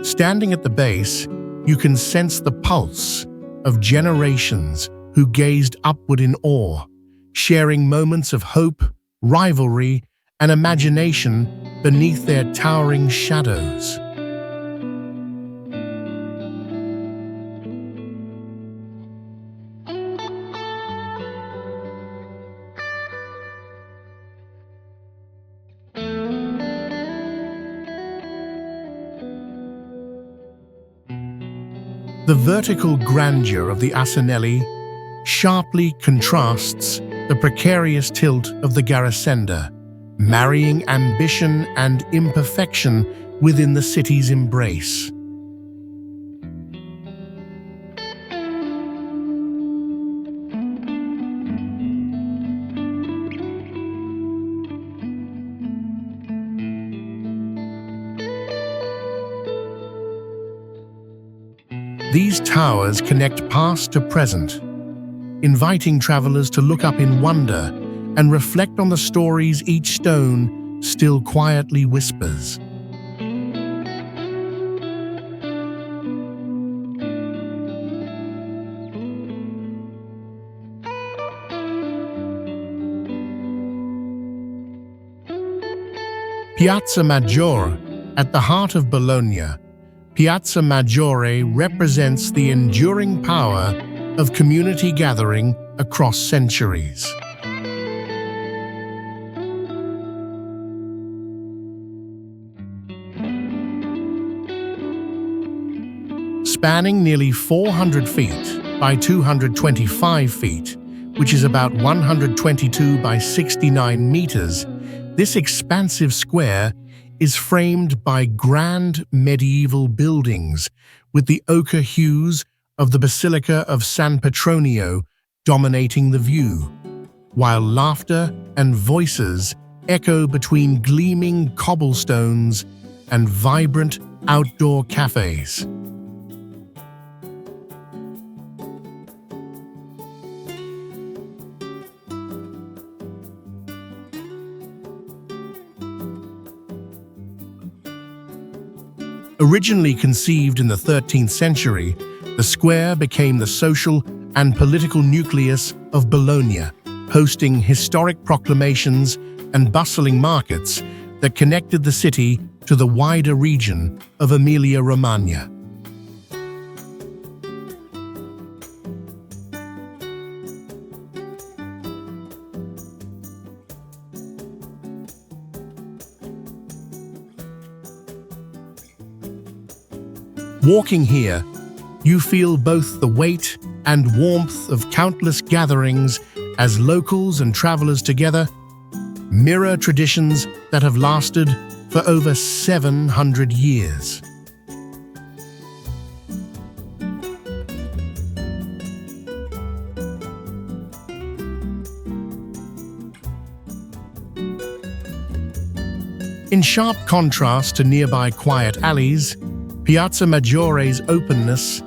Speaker 1: Standing at the base, you can sense the pulse of generations who gazed upward in awe, sharing moments of hope, rivalry, and imagination beneath their towering shadows. The vertical grandeur of the Asinelli sharply contrasts the precarious tilt of the Garasenda, marrying ambition and imperfection within the city's embrace. These towers connect past to present, inviting travelers to look up in wonder and reflect on the stories each stone still quietly whispers. Piazza Maggiore, at the heart of Bologna, Piazza Maggiore represents the enduring power of community gathering across centuries. Spanning nearly 400 feet by 225 feet, which is about 122 by 69 meters, this expansive square is framed by grand medieval buildings with the ochre hues of the Basilica of San Petronio dominating the view, while laughter and voices echo between gleaming cobblestones and vibrant outdoor cafes. Originally conceived in the 13th century, the square became the social and political nucleus of Bologna, hosting historic proclamations and bustling markets that connected the city to the wider region of Emilia-Romagna. Walking here, you feel both the weight and warmth of countless gatherings as locals and travelers together mirror traditions that have lasted for over 700 years. In sharp contrast to nearby quiet alleys, Piazza Maggiore's openness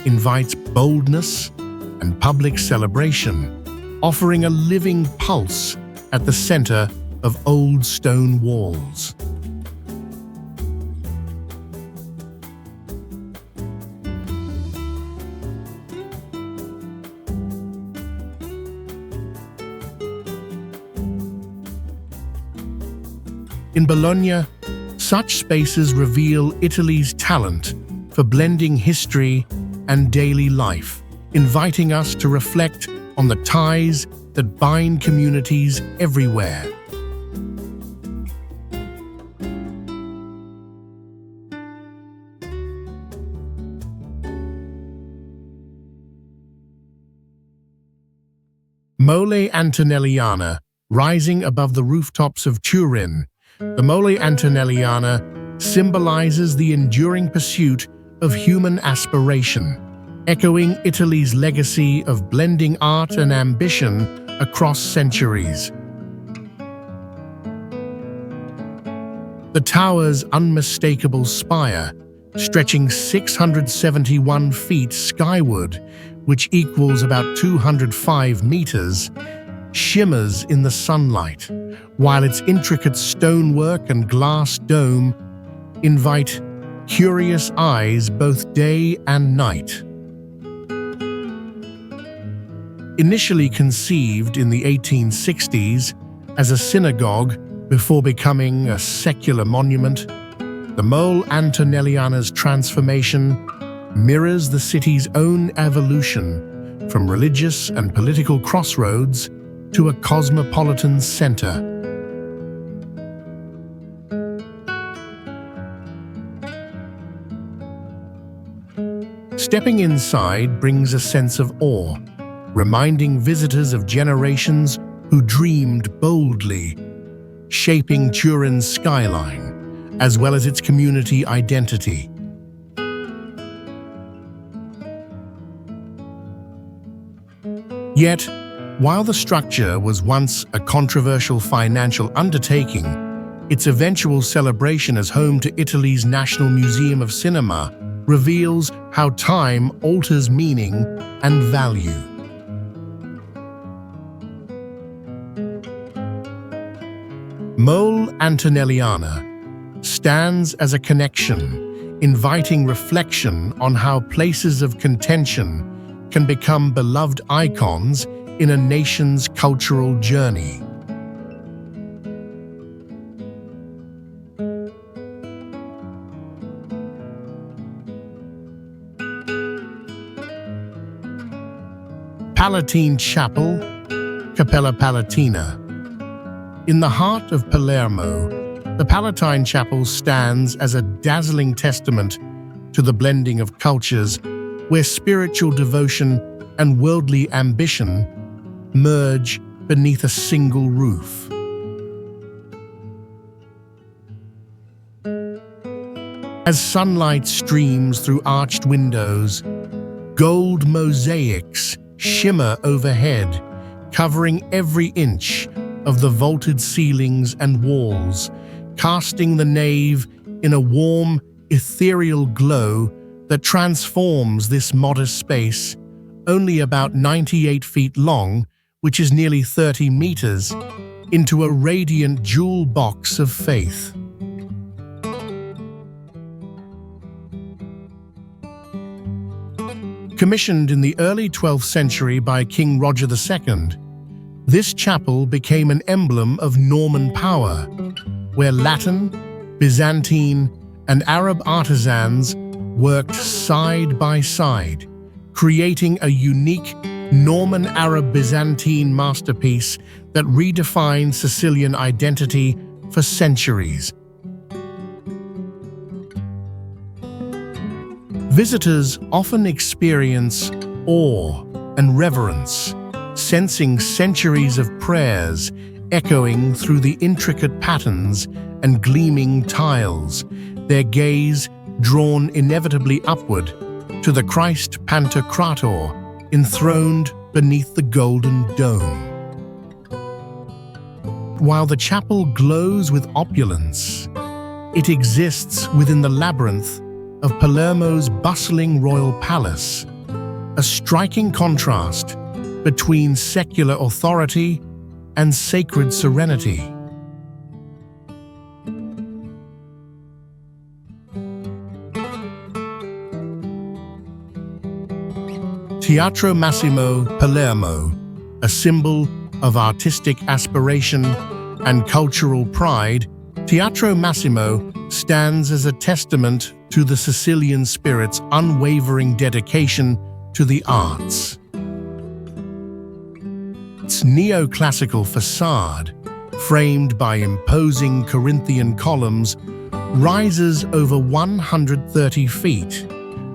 Speaker 1: invites boldness and public celebration, offering a living pulse at the center of old stone walls. In Bologna, such spaces reveal Italy's talent for blending history and daily life, inviting us to reflect on the ties that bind communities everywhere. Mole Antonelliana rising above the rooftops of Turin. The Mole Antonelliana symbolizes the enduring pursuit of human aspiration, echoing Italy's legacy of blending art and ambition across centuries. The tower's unmistakable spire, stretching 671 feet skyward, which equals about 205 meters, shimmers in the sunlight, while its intricate stonework and glass dome invite curious eyes both day and night. Initially conceived in the 1860s as a synagogue before becoming a secular monument, the Mole Antonelliana's transformation mirrors the city's own evolution from religious and political crossroads to a cosmopolitan center. Stepping inside brings a sense of awe, reminding visitors of generations who dreamed boldly, shaping Turin's skyline, as well as its community identity. Yet, while the structure was once a controversial financial undertaking, its eventual celebration as home to Italy's National Museum of Cinema reveals how time alters meaning and value. Mole Antonelliana stands as a connection, inviting reflection on how places of contention can become beloved icons in a nation's cultural journey. Palatine Chapel, Cappella Palatina. In the heart of Palermo, the Palatine Chapel stands as a dazzling testament to the blending of cultures where spiritual devotion and worldly ambition merge beneath a single roof. As sunlight streams through arched windows, gold mosaics shimmer overhead, covering every inch of the vaulted ceilings and walls, casting the nave in a warm, ethereal glow that transforms this modest space, only about 98 feet long, which is nearly 30 meters, into a radiant jewel box of faith. Commissioned in the early 12th century by King Roger II, this chapel became an emblem of Norman power, where Latin, Byzantine, and Arab artisans worked side by side, creating a unique Norman Arab-Byzantine masterpiece that redefined Sicilian identity for centuries. Visitors often experience awe and reverence, sensing centuries of prayers echoing through the intricate patterns and gleaming tiles, their gaze drawn inevitably upward to the Christ Pantocrator enthroned beneath the golden dome. While the chapel glows with opulence, it exists within the labyrinth of Palermo's bustling royal palace, a striking contrast between secular authority and sacred serenity. Teatro Massimo Palermo, a symbol of artistic aspiration and cultural pride, Teatro Massimo stands as a testament to the Sicilian spirit's unwavering dedication to the arts. Its neoclassical facade, framed by imposing Corinthian columns, rises over 130 feet,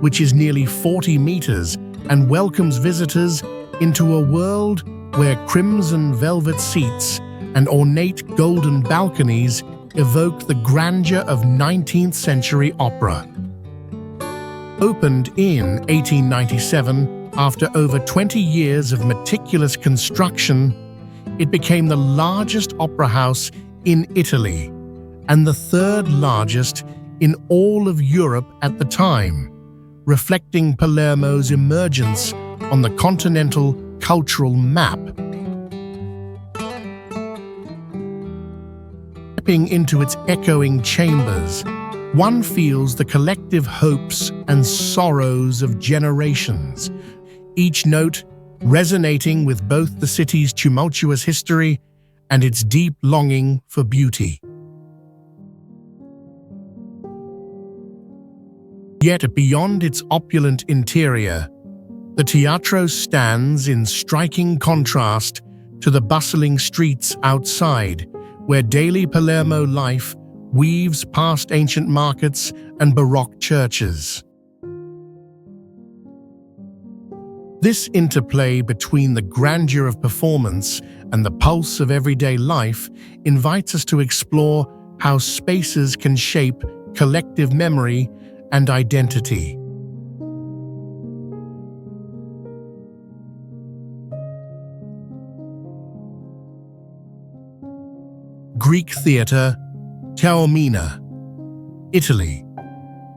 Speaker 1: which is nearly 40 meters, and welcomes visitors into a world where crimson velvet seats and ornate golden balconies evoke the grandeur of 19th-century opera. Opened in 1897, after over 20 years of meticulous construction, it became the largest opera house in Italy and the third largest in all of Europe at the time, reflecting Palermo's emergence on the continental cultural map. Stepping into its echoing chambers, one feels the collective hopes and sorrows of generations, each note resonating with both the city's tumultuous history and its deep longing for beauty. Yet beyond its opulent interior, the Teatro stands in striking contrast to the bustling streets outside, where daily Palermo life weaves past ancient markets and Baroque churches. This interplay between the grandeur of performance and the pulse of everyday life invites us to explore how spaces can shape collective memory and identity. Greek theatre, Taormina, Italy.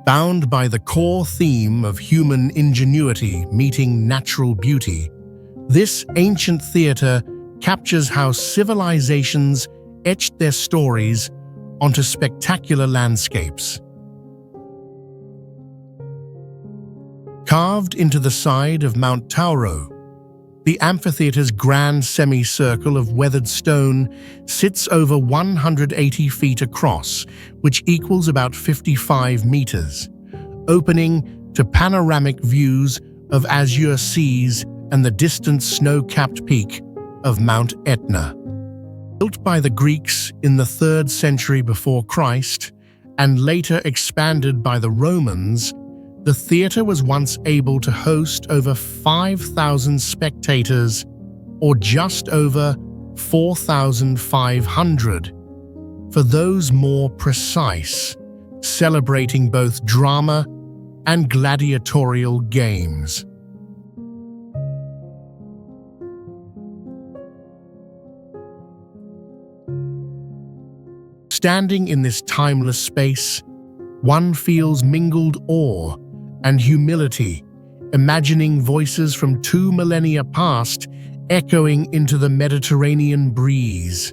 Speaker 1: Bound by the core theme of human ingenuity meeting natural beauty, this ancient theatre captures how civilizations etched their stories onto spectacular landscapes. Carved into the side of Mount Tauro, the amphitheatre's grand semicircle of weathered stone sits over 180 feet across, which equals about 55 meters, opening to panoramic views of azure seas and the distant snow-capped peak of Mount Etna. Built by the Greeks in the 3rd century before Christ and later expanded by the Romans, the theatre was once able to host over 5,000 spectators, or just over 4,500, for those more precise, celebrating both drama and gladiatorial games. Standing in this timeless space, one feels mingled awe and humility, imagining voices from 2 millennia past echoing into the Mediterranean breeze.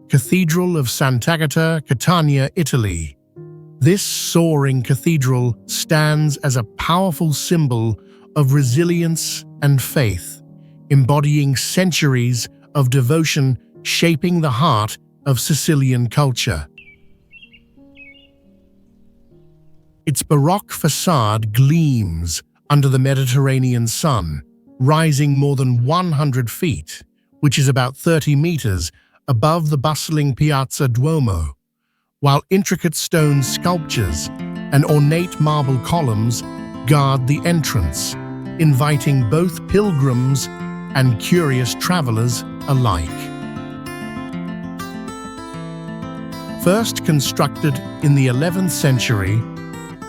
Speaker 1: Cathedral of Sant'Agata, Catania, Italy. This soaring cathedral stands as a powerful symbol of resilience and faith, embodying centuries of devotion shaping the heart of Sicilian culture. Its Baroque facade gleams under the Mediterranean sun, rising more than 100 feet, which is about 30 meters above the bustling Piazza Duomo, while intricate stone sculptures and ornate marble columns guard the entrance, inviting both pilgrims and curious travelers alike. First constructed in the 11th century,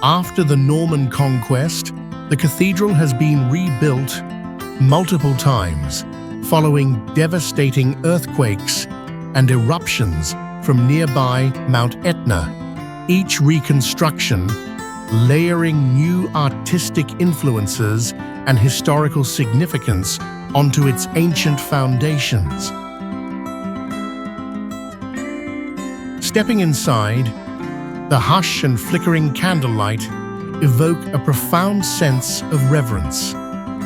Speaker 1: after the Norman conquest, the cathedral has been rebuilt multiple times, following devastating earthquakes and eruptions from nearby Mount Etna, each reconstruction layering new artistic influences and historical significance onto its ancient foundations. Stepping inside, the hush and flickering candlelight evoke a profound sense of reverence,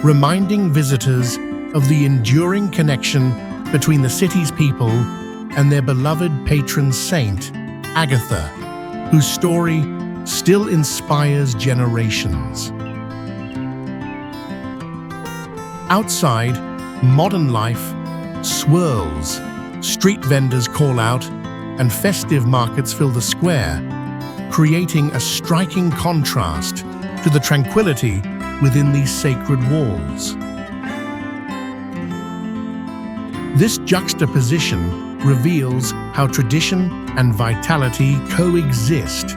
Speaker 1: reminding visitors of the enduring connection between the city's people and their beloved patron saint, Agatha, whose story still inspires generations. Outside, modern life swirls, street vendors call out, and festive markets fill the square, creating a striking contrast to the tranquility within these sacred walls. This juxtaposition reveals how tradition and vitality coexist,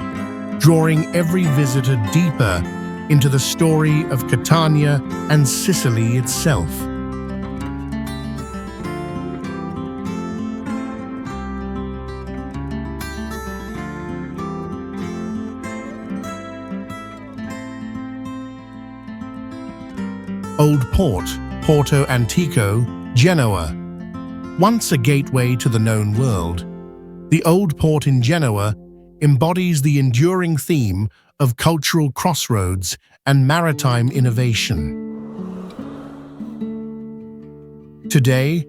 Speaker 1: drawing every visitor deeper into the story of Catania and Sicily itself. Old Port, Porto Antico, Genoa. Once a gateway to the known world, the Old Port in Genoa embodies the enduring theme of cultural crossroads and maritime innovation. Today,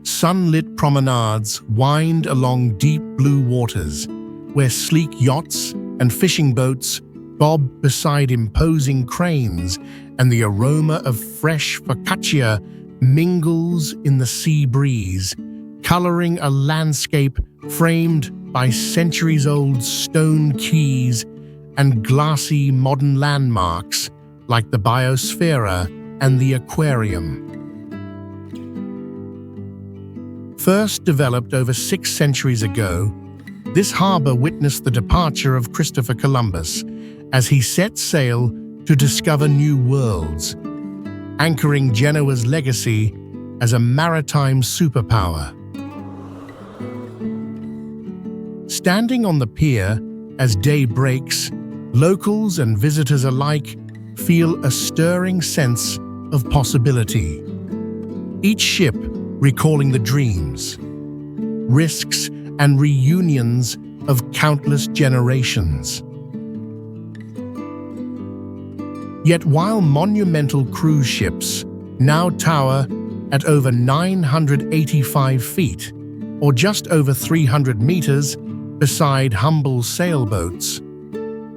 Speaker 1: sunlit promenades wind along deep blue waters, where sleek yachts and fishing boats bob beside imposing cranes, and the aroma of fresh focaccia mingles in the sea breeze, coloring a landscape framed by centuries-old stone quays and glassy modern landmarks like the Biosphere and the Aquarium. First developed over 6 centuries ago, this harbor witnessed the departure of Christopher Columbus as he set sail to discover new worlds, anchoring Genoa's legacy as a maritime superpower. Standing on the pier as day breaks, locals and visitors alike feel a stirring sense of possibility. Each ship recalling the dreams, risks, and reunions of countless generations. Yet while monumental cruise ships now tower at over 985 feet, or just over 300 meters, beside humble sailboats,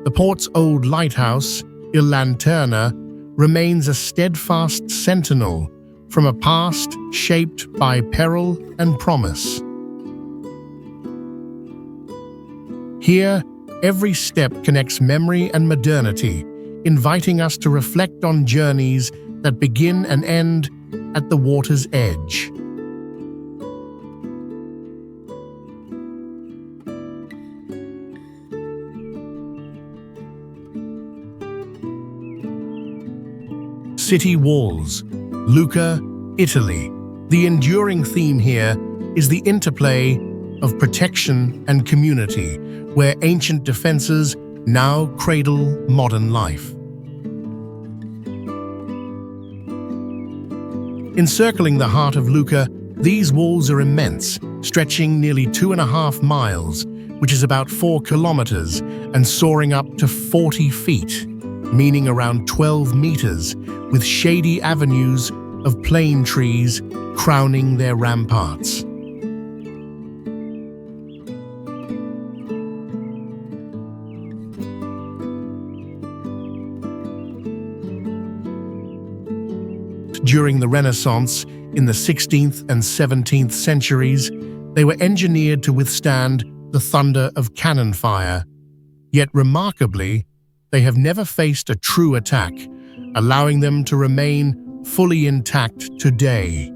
Speaker 1: the port's old lighthouse, Il Lanterna, remains a steadfast sentinel from a past shaped by peril and promise. Here, every step connects memory and modernity, inviting us to reflect on journeys that begin and end at the water's edge. City walls, Lucca, Italy. The enduring theme here is the interplay of protection and community, where ancient defenses now cradle modern life. Encircling the heart of Lucca, these walls are immense, stretching nearly 2.5 miles, which is about 4 kilometers, and soaring up to 40 feet, meaning around 12 meters, with shady avenues of plane trees crowning their ramparts. During the Renaissance, in the 16th and 17th centuries, they were engineered to withstand the thunder of cannon fire. Yet remarkably, they have never faced a true attack, allowing them to remain fully intact today.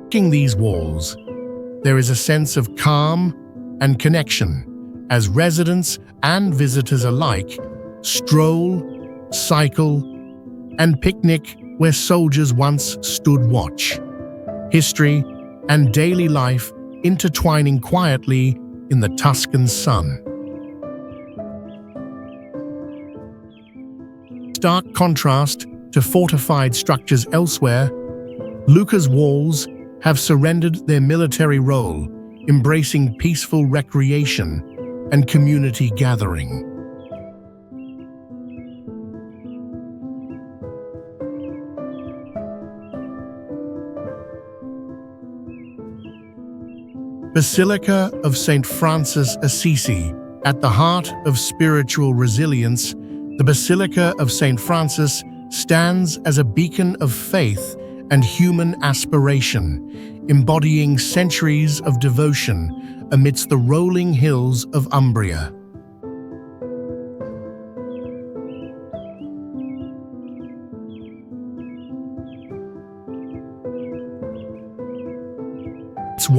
Speaker 1: Walking these walls, there is a sense of calm and connection as residents and visitors alike stroll, cycle, and picnic where soldiers once stood watch. History and daily life intertwining quietly in the Tuscan sun. Stark contrast to fortified structures elsewhere, Lucca's walls have surrendered their military role, embracing peaceful recreation and community gathering. Basilica of St. Francis Assisi. At the heart of spiritual resilience, the Basilica of St. Francis stands as a beacon of faith and human aspiration, embodying centuries of devotion amidst the rolling hills of Umbria.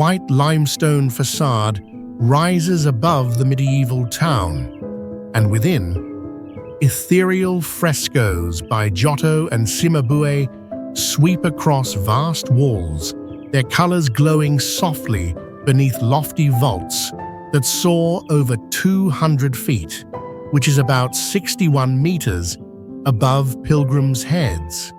Speaker 1: white limestone facade rises above the medieval town, and within, ethereal frescoes by Giotto and Cimabue sweep across vast walls, their colors glowing softly beneath lofty vaults that soar over 200 feet, which is about 61 meters above pilgrims' heads.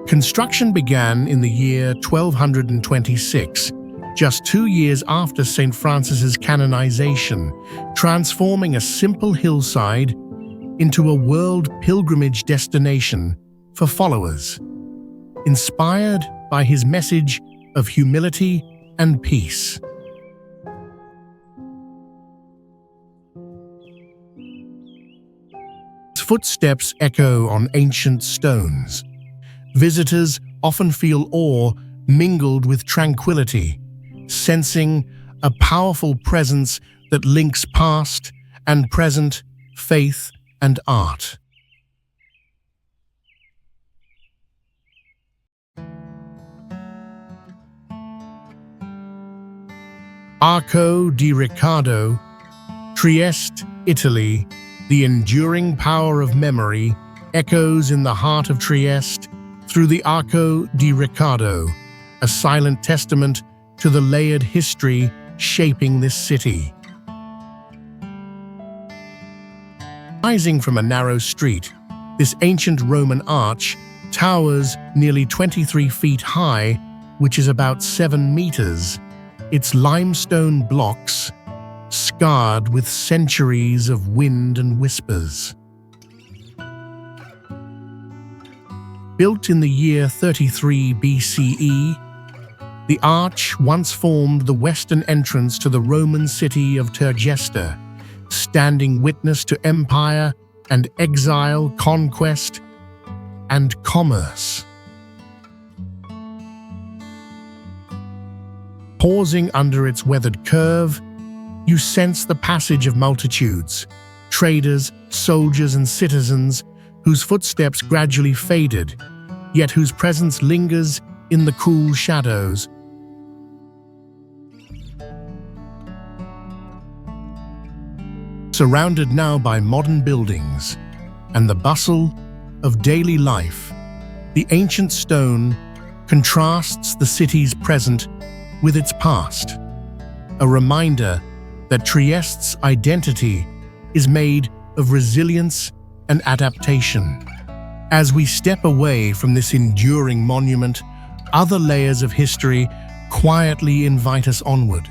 Speaker 1: Construction began in the year 1226, just 2 years after St. Francis's canonization, transforming a simple hillside into a world pilgrimage destination for followers, inspired by his message of humility and peace. Footsteps echo on ancient stones. Visitors often feel awe mingled with tranquility, sensing a powerful presence that links past and present, faith and art. Arco di Riccardo, Trieste, Italy. The enduring power of memory echoes in the heart of Trieste through the Arco di Riccardo, a silent testament to the layered history shaping this city. Rising from a narrow street, this ancient Roman arch towers nearly 23 feet high, which is about 7 meters. Its limestone blocks scarred with centuries of wind and whispers. Built in the year 33 BCE, the arch once formed the western entrance to the Roman city of Tergesta, standing witness to empire and exile, conquest and commerce. Pausing under its weathered curve, you sense the passage of multitudes, traders, soldiers and citizens whose footsteps gradually faded, yet whose presence lingers in the cool shadows. Surrounded now by modern buildings and the bustle of daily life, the ancient stone contrasts the city's present with its past, a reminder that Trieste's identity is made of resilience and adaptation. As we step away from this enduring monument, other layers of history quietly invite us onward.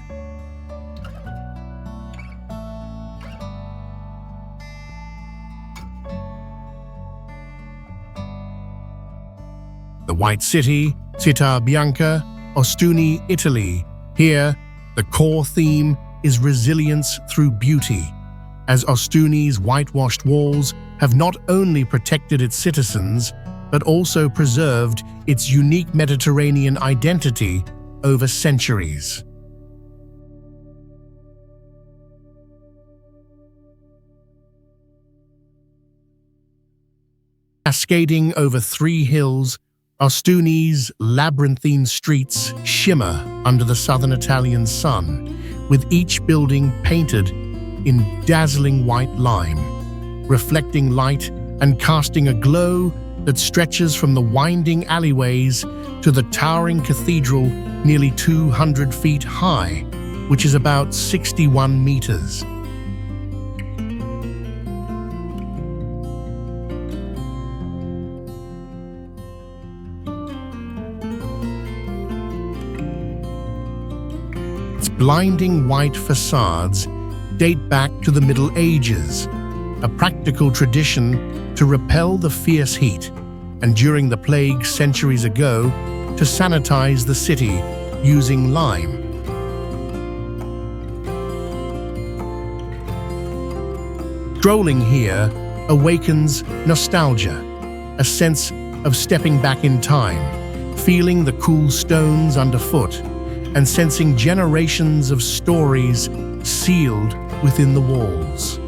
Speaker 1: The White City, Città Bianca, Ostuni, Italy. Here, the core theme is resilience through beauty, as Ostuni's whitewashed walls have not only protected its citizens, but also preserved its unique Mediterranean identity over centuries. Cascading over 3 hills, Ostuni's labyrinthine streets shimmer under the southern Italian sun, with each building painted in dazzling white lime, reflecting light and casting a glow that stretches from the winding alleyways to the towering cathedral nearly 200 feet high, which is about 61 meters. Blinding white facades date back to the Middle Ages, a practical tradition to repel the fierce heat, and during the plague centuries ago, to sanitize the city using lime. Strolling here awakens nostalgia, a sense of stepping back in time, feeling the cool stones underfoot, and sensing generations of stories sealed within the walls.